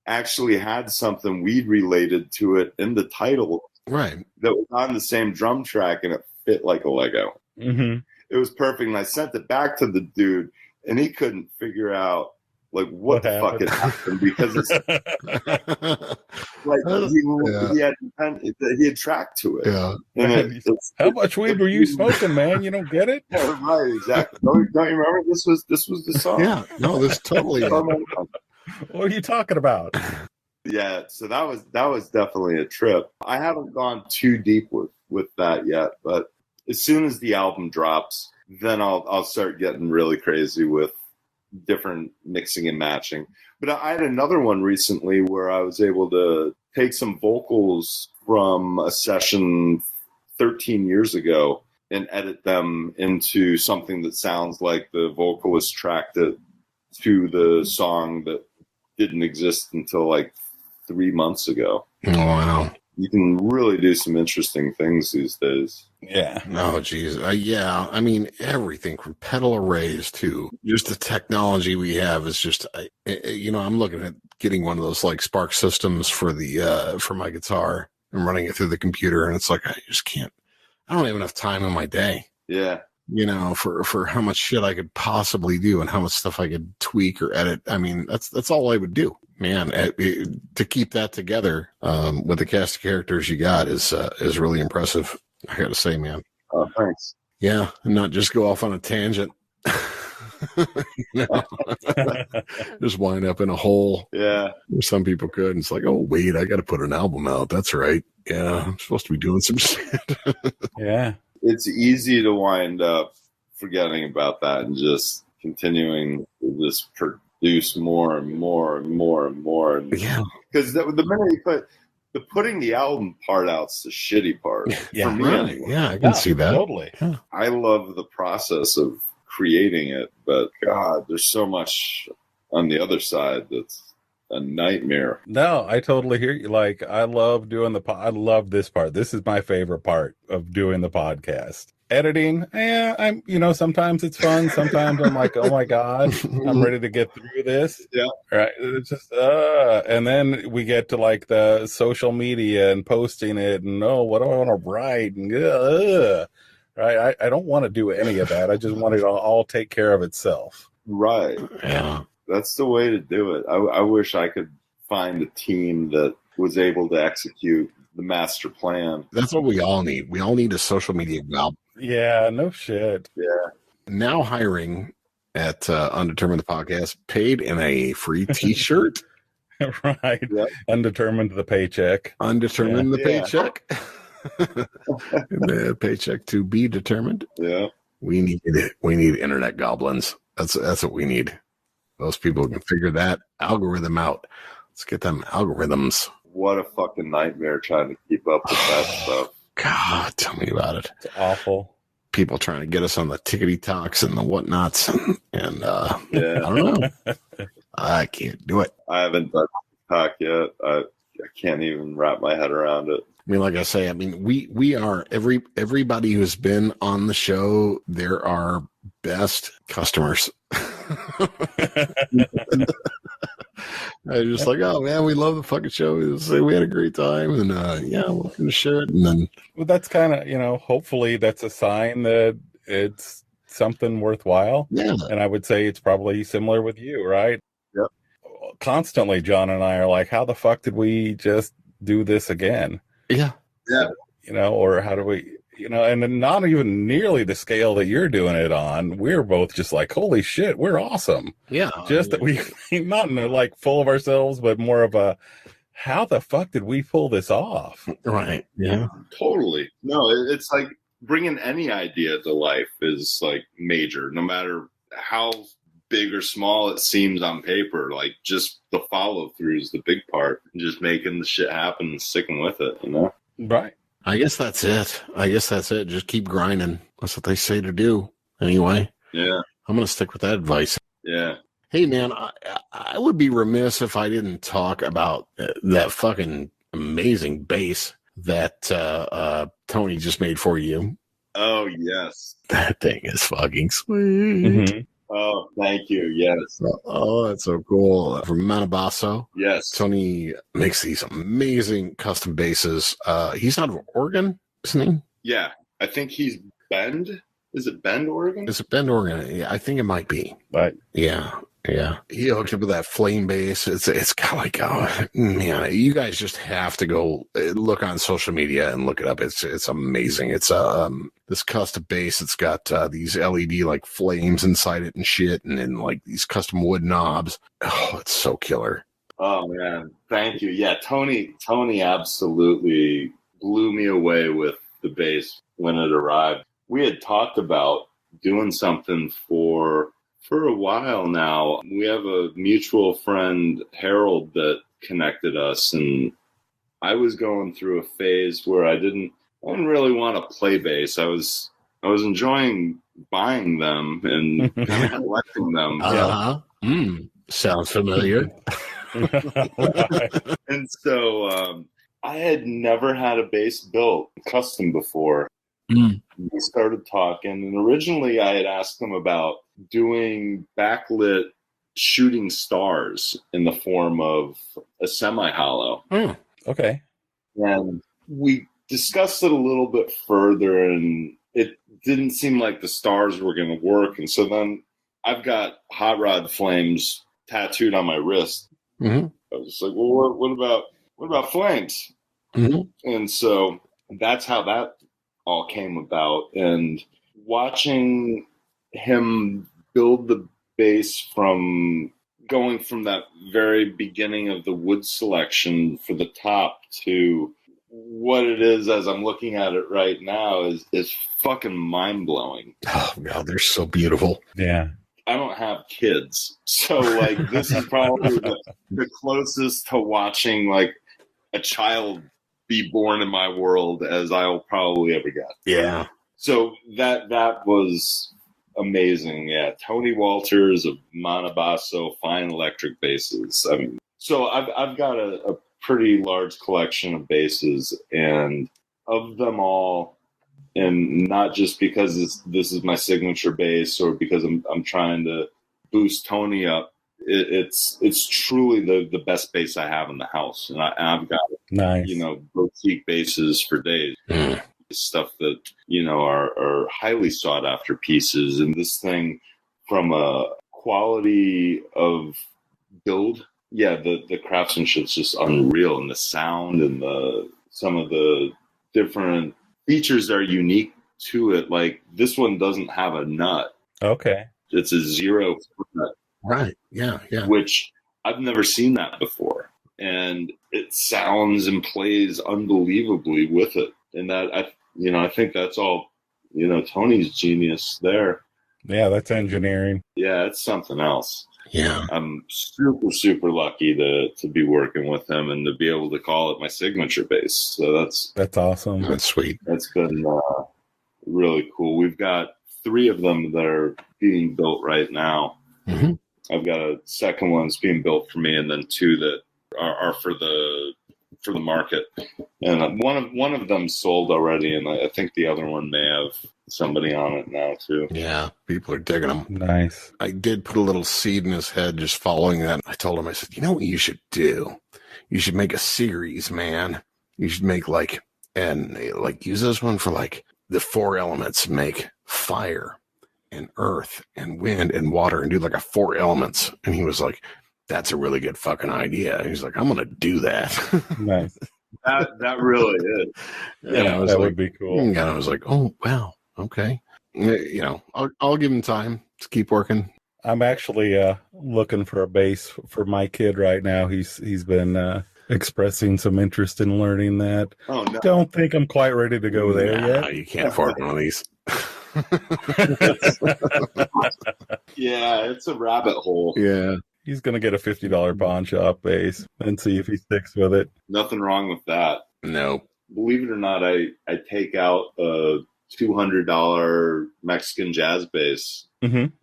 actually had something weed related to it in the title. That was on the same drum track, and it fit like a Lego. It was perfect, and I sent it back to the dude, and he couldn't figure out like what the fuck had happened because it's like he had tracked to it. And how much weed were you smoking, man? You don't get it? Right, exactly. Don't you remember this was the song? Yeah, no, this totally. What are you talking about? Yeah, so that was definitely a trip. I haven't gone too deep with that yet, but as soon as the album drops, then I'll start getting really crazy with different mixing and matching. But I had another one recently where I was able to take some vocals from a session 13 years ago and edit them into something that sounds like the vocalist tracked it to the song that didn't exist until like 3 months ago. Oh, wow. You can really do some interesting things these days. Yeah. Oh, geez. Yeah. I mean, everything from pedal arrays to just the technology we have is just, I'm looking at getting one of those like Spark systems for for my guitar and running it through the computer. And it's like, I don't have enough time in my day. Yeah. You know, for how much shit I could possibly do and how much stuff I could tweak or edit. I mean, that's all I would do, man. To keep that together with the cast of characters you got is really impressive. I got to say, man. Oh, thanks. Yeah, and not just go off on a tangent. Just wind up in a hole. Yeah, where some people could. And it's like, oh wait, I got to put an album out. That's right. Yeah, I'm supposed to be doing some shit. Yeah. It's easy to wind up forgetting about that and just continuing to just produce more and more and more and more. Yeah. Because the minute you putting the album part out's the shitty part. Yeah, for me, right. anyway. Yeah, I can see that. Totally. Yeah. I love the process of creating it, but God, there's so much on the other side that's a nightmare. No, I totally hear you. Like, I love doing I love this part. This is my favorite part of doing the podcast. Editing, I'm, sometimes it's fun. Sometimes I'm like, oh my God, I'm ready to get through this. Yeah. Right. It's just, and then we get to like the social media and posting it and, what do I want to write? And, right. I don't want to do any of that. I just want it to all take care of itself. Right. Yeah. That's the way to do it. I wish I could find a team that was able to execute the master plan. That's what we all need. We all need a social media goblin. Yeah, no shit. Yeah. Now hiring at Undetermined the Podcast, paid in a free T-shirt. Right. Yep. Undetermined the paycheck. Undetermined the Yeah. paycheck. The paycheck to be determined. Yeah. We need it. We need internet goblins. That's what we need. Those people who can figure that algorithm out. Let's get them algorithms. What a fucking nightmare trying to keep up with that stuff. God, tell me about it. It's awful. People trying to get us on the tickety talks and the whatnots, and I Yeah. don't know. I can't do it. I haven't done TikTok yet. I can't even wrap my head around it. I mean, like I say, we are everybody who's been on the show. They're our best customers. I was just like, oh man, we love the fucking show. We had a great time, and welcome to share it. And then, Well, that's kind of, hopefully that's a sign that it's something worthwhile. yeah, And I would say it's probably similar with you, right? Yep. Constantly, John and I are like, how the fuck did we just do this again? yeah, Or how do we, and then not even nearly the scale that you're doing it on. We're both just like, holy shit, we're awesome. yeah. Just that we, not like full of ourselves, but more of a, how the fuck did we pull this off? Right. Yeah. Totally. No, it's like bringing any idea to life is like major, no matter how big or small it seems on paper. Like just the follow through is the big part. Just making the shit happen and sticking with it, Right. I guess that's it. Just keep grinding. That's what they say to do. Anyway. Yeah. I'm going to stick with that advice. Yeah. Hey, man, I would be remiss if I didn't talk about that fucking amazing bass that Tony just made for you. Oh, yes. That thing is fucking sweet. Mm-hmm. Oh, thank you. Yes. Oh, that's so cool. From Manabasso. Yes. Tony makes these amazing custom basses. He's out of Oregon, isn't he? Yeah. I think he's Bend. Is it Bend, Oregon? Is it Bend, Oregon? Yeah, I think it might be. But Yeah. He hooked up with that flame bass. It's got like, oh man, you guys just have to go look on social media and look it up. It's amazing. It's this custom bass. It's got these LED like flames inside it and shit, and then like these custom wood knobs. Oh, it's so killer. Oh man, thank you. Yeah, Tony absolutely blew me away with the bass when it arrived. We had talked about doing something for a while now. We have a mutual friend, Harold, that connected us, and I was going through a phase where I didn't really want to play bass. I was enjoying buying them and collecting them. Sounds familiar. And so I had never had a bass built custom before. We started talking, and originally I had asked him about doing backlit shooting stars in the form of a semi-hollow. okay. And we discussed it a little bit further, and it didn't seem like the stars were going to work. And so then I've got hot rod flames tattooed on my wrist. Mm-hmm. I was just like, well, what about flames? Mm-hmm. And so that's how that all came about. And watching him build the bass from going from that very beginning of the wood selection for the top to what it is as I'm looking at it right now is fucking mind blowing. Oh God, they're so beautiful. Yeah. I don't have kids, so like this is probably the closest to watching like a child be born in my world as I'll probably ever get. Yeah. So that was amazing. Yeah, Tony Walters of Monobasso fine electric basses. I mean, so I've got a pretty large collection of basses, and of them all. And not just because this is my signature bass or because I'm trying to boost Tony up. It's truly the best bass I have in the house, and I've got nice, boutique basses for days. Stuff that are highly sought after pieces, and this thing from a quality of build, the craftsmanship's just unreal, and the sound and some of the different features are unique to it. Like this one doesn't have a nut. Okay. It's a 0 nut. Right. Yeah. Which I've never seen that before. And it sounds and plays unbelievably with it. And that I think that's all, Tony's genius there. Yeah, that's engineering. Yeah, it's something else. Yeah. I'm super, super lucky to be working with him and to be able to call it my signature bass. So that's awesome. That's sweet. That's been really cool. We've got 3 of them that are being built right now. Mm-hmm. I've got a second one that's being built for me, and then 2 that are for the market. And one of them sold already, and I think the other one may have somebody on it now too. Yeah, people are digging them. Nice. I did put a little seed in his head just following that. I told him, I said, you know what you should do? You should make a series, man. You should make use this one for like the 4 elements, make fire and earth and wind and water, and do like a 4 elements. And he was like, that's a really good fucking idea. He's like, I'm going to do that. Nice. That really is. Yeah, that would be cool. And I was like, oh, wow. Okay. I'll give him time to keep working. I'm actually looking for a bass for my kid right now. He's been expressing some interest in learning that. Oh, no. Don't think I'm quite ready to go there yet. You can't afford one of these. Yeah, it's a rabbit hole. Yeah. He's going to get a $50 pawn shop bass and see if he sticks with it. Nothing wrong with that. No. Believe it or not, I take out a $200 Mexican jazz bass,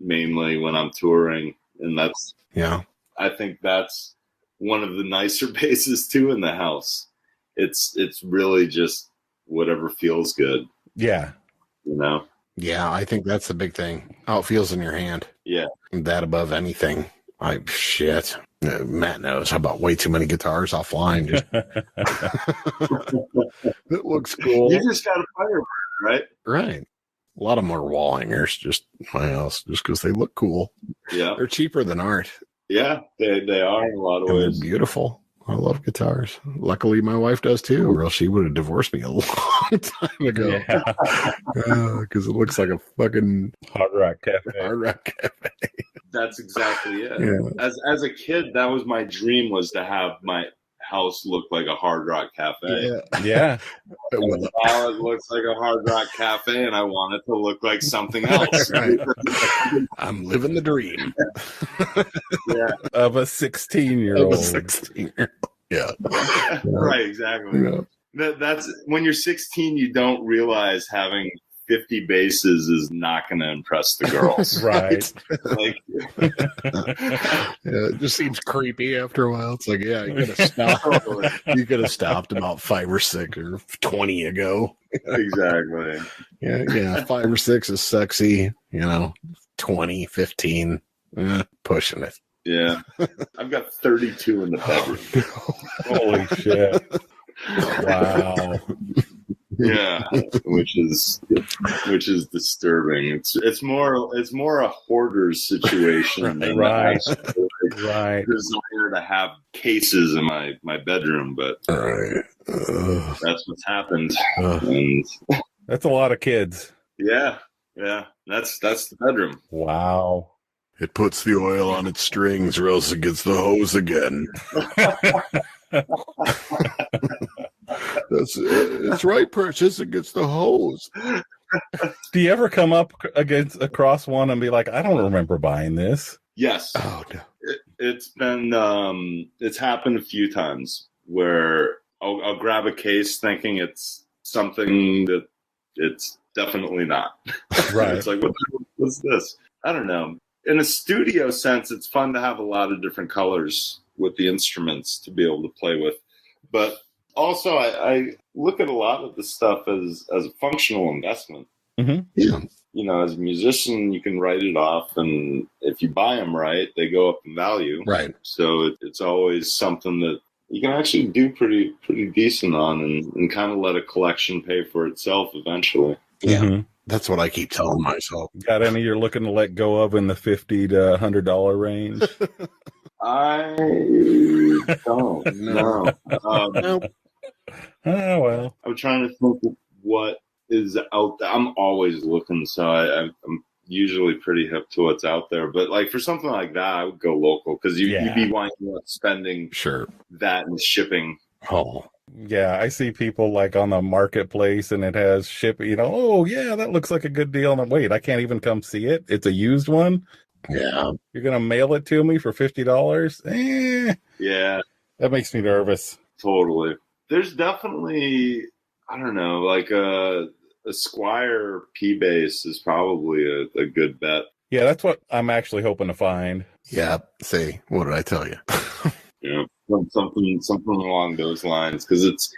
mainly when I'm touring. And I think that's one of the nicer basses too in the house. It's really just whatever feels good. Yeah. Yeah, I think that's the big thing. How it feels in your hand. Yeah. That above anything. Matt knows. How about way too many guitars offline? It looks cool. You just got a Firebird, right? Right. A lot of them are wall hangers, just my house, just because they look cool. Yeah. They're cheaper than art. Yeah, they are in a lot of ways. They're beautiful. I love guitars. Luckily, my wife does too, or else she would have divorced me a long time ago. Because it looks like a fucking Hard Rock Cafe. That's exactly it. Yeah. As a kid, that was my dream, was to have my house look like a Hard Rock Cafe. Yeah. And now it looks like a Hard Rock Cafe, and I want it to look like something else. Right. I'm living the dream. Yeah. Of a 16-year-old. Yeah. Right, exactly. Yeah. That's when you're 16, you don't realize having 50 basses is not going to impress the girls. Right. It just seems creepy after a while. It's like, you could have stopped. You could have stopped about 5 or 6 or 20 ago. Exactly. Yeah. 5 or 6 is sexy. 20, 15, pushing it. Yeah. I've got 32 in the bedroom. Holy shit. Wow. Yeah, which is disturbing. It's more a hoarder's situation than right. desire to have cases in my bedroom, but that's what's happened. And that's a lot of kids. Yeah, that's the bedroom. Wow. It puts the oil on its strings, or else it gets the hose again. It's right, Precious. It gets the hose. Do you ever come up across one and be like, I don't remember buying this? Yes. Oh no. It's been it's happened a few times where I'll grab a case thinking it's something that it's definitely not. Right. It's like, what's this? I don't know. In a studio sense, it's fun to have a lot of different colors with the instruments to be able to play with. But also, I look at a lot of the stuff as a functional investment. Mm-hmm. Yeah. You know, as a musician, you can write it off, and if you buy them right, they go up in value. Right. So it's always something that you can actually do pretty decent on, and kind of let a collection pay for itself eventually. Yeah. Mm-hmm. That's what I keep telling myself. Got any you're looking to let go of in the $50 to $100 range? I don't know. Nope. Oh, well. I'm trying to think of what is out there. I'm always looking, so I'm usually pretty hip to what's out there. But like for something like that, I would go local because you'd be winding up spending that and shipping. Oh. Yeah, I see people like on the marketplace and it has shipping, oh, yeah, that looks like a good deal. And wait, I can't even come see it. It's a used one. Yeah. You're going to mail it to me for $50? Yeah. That makes me nervous. Totally. There's definitely, I don't know, like a Squire P-Bass is probably a good bet. Yeah, that's what I'm actually hoping to find. Yeah. See, what did I tell you? Yeah. Something along those lines, because it's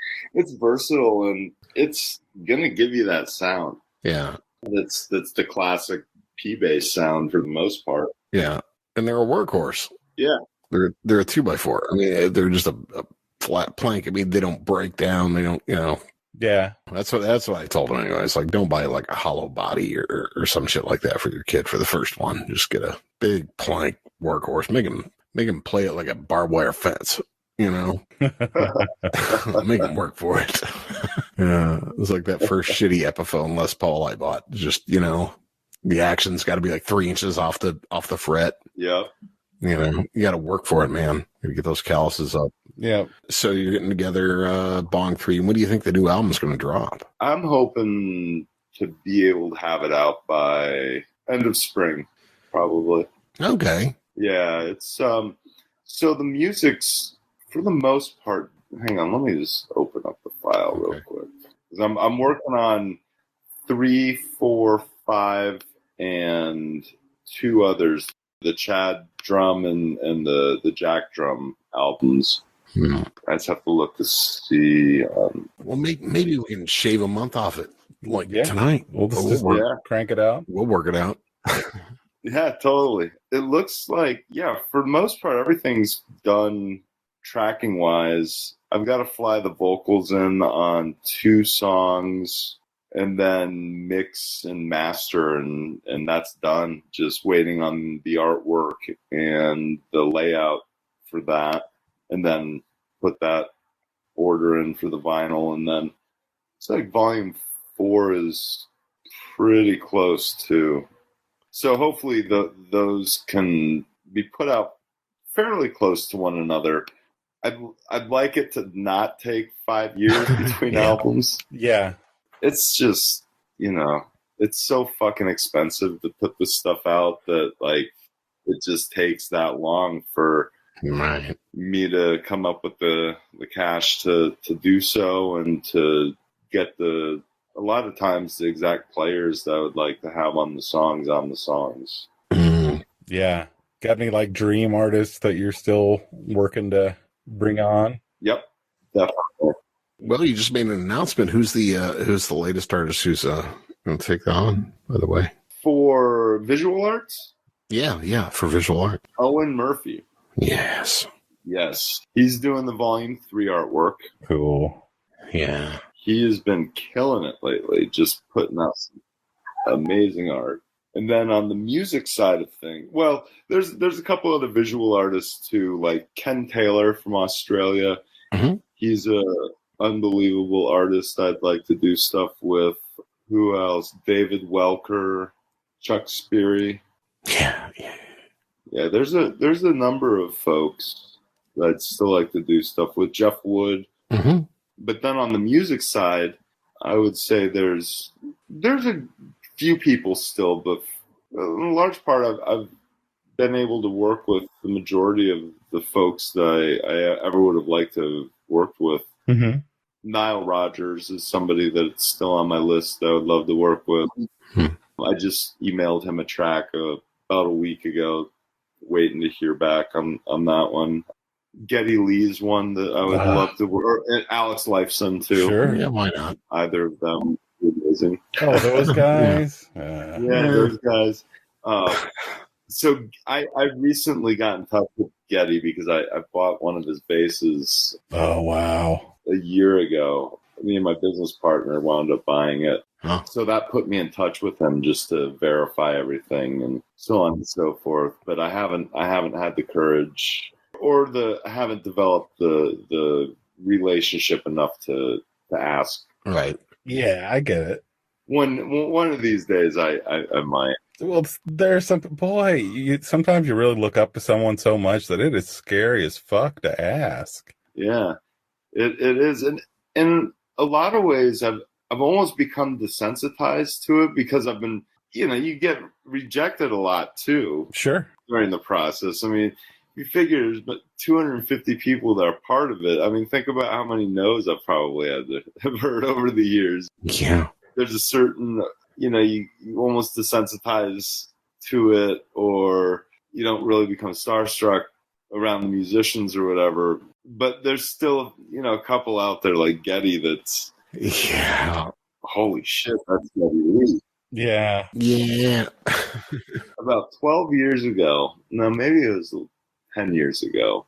versatile and it's gonna give you that sound. Yeah, that's the classic P-Bass sound for the most part. Yeah, and they're a workhorse. Yeah, they're a 2x4. I mean, they're just a flat plank. I mean, they don't break down. They don't, Yeah, that's what I told them anyway. It's like, don't buy like a hollow body or some shit like that for your kid for the first one. Just get a big plank workhorse. Make him play it like a barbed wire fence, Make him work for it. Yeah, it was like that first shitty Epiphone Les Paul I bought. Just, the action's got to be like 3 inches off the fret. Yeah. You got to work for it, man. You get those calluses up. Yeah. So you're getting together Bong 3. And what do you think the new album's going to drop? I'm hoping to be able to have it out by end of spring, probably. Okay. Yeah, it's so the music's for the most part. Hang on, let me just open up the file real quick. 'Cause I'm working on 3, 4, 5, and 2 others. The Chad drum and the Jack drum albums. I just have to look to see. Well, maybe we can shave a month off it, tonight. We'll just crank it out. We'll work it out. Yeah, totally. It looks like, for the most part, everything's done tracking wise. I've got to fly the vocals in on 2 songs and then mix and master, and that's done. Just waiting on the artwork and the layout for that, and then put that order in for the vinyl. And then it's like volume 4 is pretty close to. So hopefully those can be put out fairly close to one another. I'd like it to not take 5 years between albums. Yeah. It's just, it's so fucking expensive to put this stuff out that like it just takes that long for me to come up with the cash to do so, and to get a lot of times the exact players that I would like to have on the songs. Yeah. Got any like dream artists that you're still working to bring on? Yep, definitely. Well, you just made an announcement. Who's the latest artist who's going to take that on, by the way? For visual arts? Yeah, for visual art. Owen Murphy. Yes. He's doing the volume 3 artwork. Cool. Yeah. He has been killing it lately, just putting out some amazing art. And then on the music side of things, well, there's a couple other visual artists too, like Ken Taylor from Australia. Mm-hmm. He's a unbelievable artist I'd like to do stuff with. Who else? David Welker, Chuck Speary. Yeah. There's a number of folks that I'd still like to do stuff with. Jeff Wood. Mm-hmm. But then on the music side, I would say there's There's a few people still, but in a large part, I've been able to work with the majority of the folks that I ever would have liked to have worked with. Mm-hmm. Nile Rodgers is somebody that's still on my list that I would love to work with. I just emailed him a track about a week ago, waiting to hear back on that one. Geddy Lee's one that I would love to work, and Alex Lifeson too. Sure. Yeah, why not? Either of them would be amazing. Oh, those guys. Yeah, those guys. So I recently got in touch with Geddy because I bought one of his basses. Oh, wow. A year ago. Me and my business partner wound up buying it. Huh. So that put me in touch with him just to verify everything and so on and so forth. But I haven't had the courage or I haven't developed the relationship enough to ask. Right. Yeah, I get it. One of these days I might. Well, there's some sometimes you really look up to someone so much that it is scary as fuck to ask. Yeah, it is, and in a lot of ways, I've almost become desensitized to it because I've been, you get rejected a lot too. Sure. During the process, I mean, you figure there's but 250 people that are part of it. I mean, think about how many no's I've probably had to have heard over the years. Yeah. There's a certain, you almost desensitize to it, or you don't really become starstruck around the musicians or whatever. But there's still, a couple out there like Geddy that's, holy shit, that's Geddy Lee. Yeah. Yeah. About 12 years ago, no, maybe it was 10 years ago,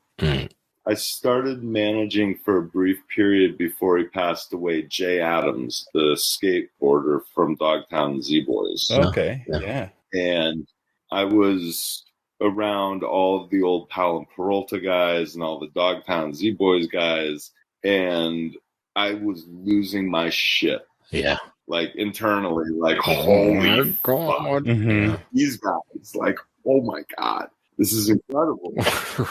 I started managing for a brief period before he passed away, Jay Adams, the skateboarder from Dogtown Z-Boys. Okay, yeah. And I was around all of the old Powell and Peralta guys and all the Dogtown Z-Boys guys, and I was losing my shit. Yeah. Like, internally, like, holy God. Mm-hmm. These guys, like, oh my God. This is incredible.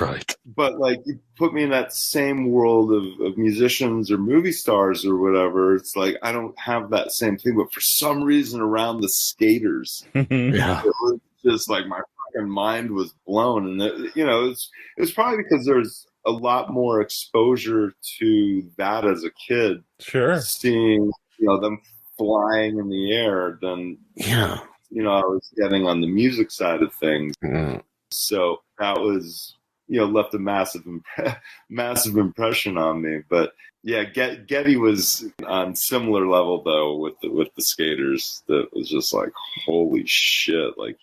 Right. But, like, you put me in that same world of musicians or movie stars or whatever. It's like, I don't have that same thing. But for some reason around the skaters, Yeah. it was just like my fucking mind was blown. And, it was probably because there's a lot more exposure to that as a kid. Sure. Seeing, them flying in the air than, I was getting on the music side of things. Mm. So that was, left a massive impression on me. But yeah, Geddy was on similar level though with the skaters. That was just like, holy shit! Like,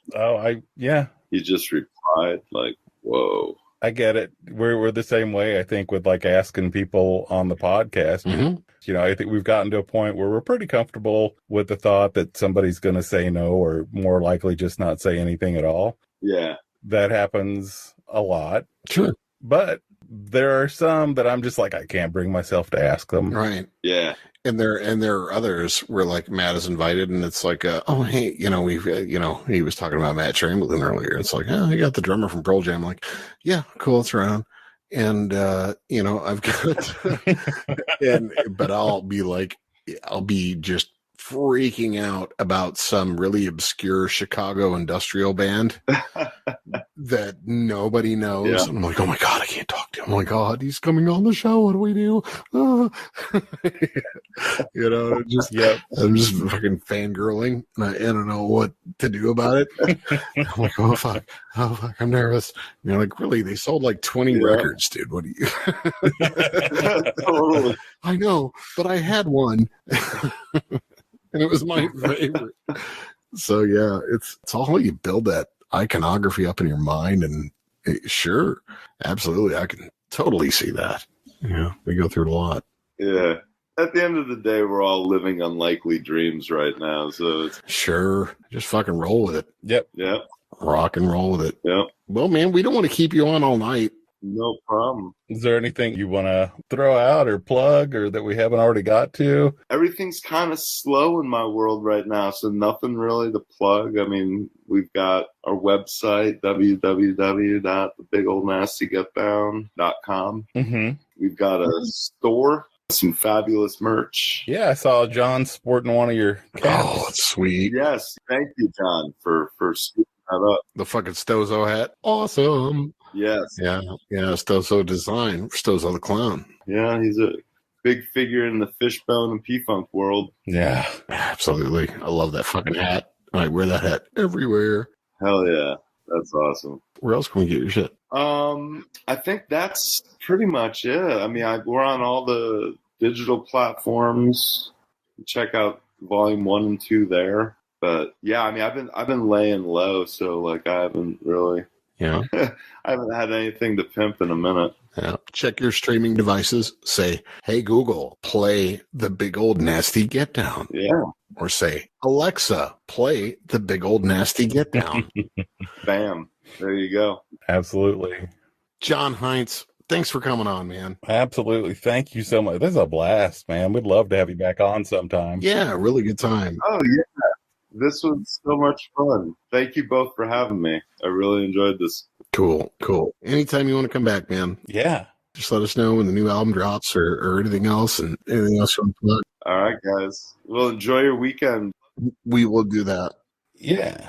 he just replied like, whoa. I get it. We're the same way. I think with like asking people on the podcast. Mm-hmm. I think we've gotten to a point where we're pretty comfortable with the thought that somebody's going to say no, or more likely just not say anything at all. Yeah. That happens a lot. Sure. But there are some that I'm just like, I can't bring myself to ask them. Right. Yeah. And there are others where like Matt is invited and it's like, oh, hey, we've, he was talking about Matt Chamberlain earlier. It's like, oh, I got the drummer from Pearl Jam. I'm like, yeah, cool. It's around. And, I've got, but I'll be just freaking out about some really obscure Chicago industrial band that nobody knows. Yeah. And I'm like, oh my God, I can't talk to him. Oh my God, he's coming on the show. What do we do? I'm just fucking fangirling and I don't know what to do about it. I'm like, oh fuck, I'm nervous. Like, really, they sold like 20 records, dude. What do you? Totally. I know, but I had one. And it was my favorite. So yeah, it's all you build that iconography up in your mind, and sure, absolutely, I can totally see that. Yeah, we go through it a lot. Yeah. At the end of the day, we're all living unlikely dreams right now. So it's... Sure, just fucking roll with it. Yep. Yep. Rock and roll with it. Yep. Well, man, we don't want to keep you on all night. No problem. Is there anything you want to throw out or plug or that we haven't already got to? Everything's kind of slow in my world right now, so nothing really to plug. I mean, we've got our website, www.thebigolnastygetdown.com. Mm-hmm. We've got a store some fabulous merch. Yeah, I saw John sporting one of your caps. Oh, it's sweet. Yes, thank you, John, for scooping that up. The fucking Stozo hat. Awesome. Yes. Yeah. Stozo design. Stozo the Clown. Yeah, he's a big figure in the Fishbone and P-Funk world. Yeah. Absolutely. I love that fucking hat. I wear that hat everywhere. Hell yeah. That's awesome. Where else can we get your shit? I think that's pretty much it. I mean, we're on all the digital platforms. Check out volume 1 and 2 there. But yeah, I mean, I've been laying low, so like I haven't really. Yeah. I haven't had anything to pimp in a minute. Yeah. Check your streaming devices. Say, "Hey Google, play the Big Ol Nasty Getdown." Yeah. Or say, "Alexa, play the Big Ol Nasty Getdown." Bam. There you go. Absolutely. John Heintz, thanks for coming on, man. Absolutely. Thank you so much. This is a blast, man. We'd love to have you back on sometime. Yeah, really good time. Oh, yeah. This was so much fun. Thank you both for having me. I really enjoyed this. Cool. Anytime you want to come back, man. Yeah. Just let us know when the new album drops or anything else and anything else you want to plug. All right, guys. Well, enjoy your weekend. We will do that. Yeah.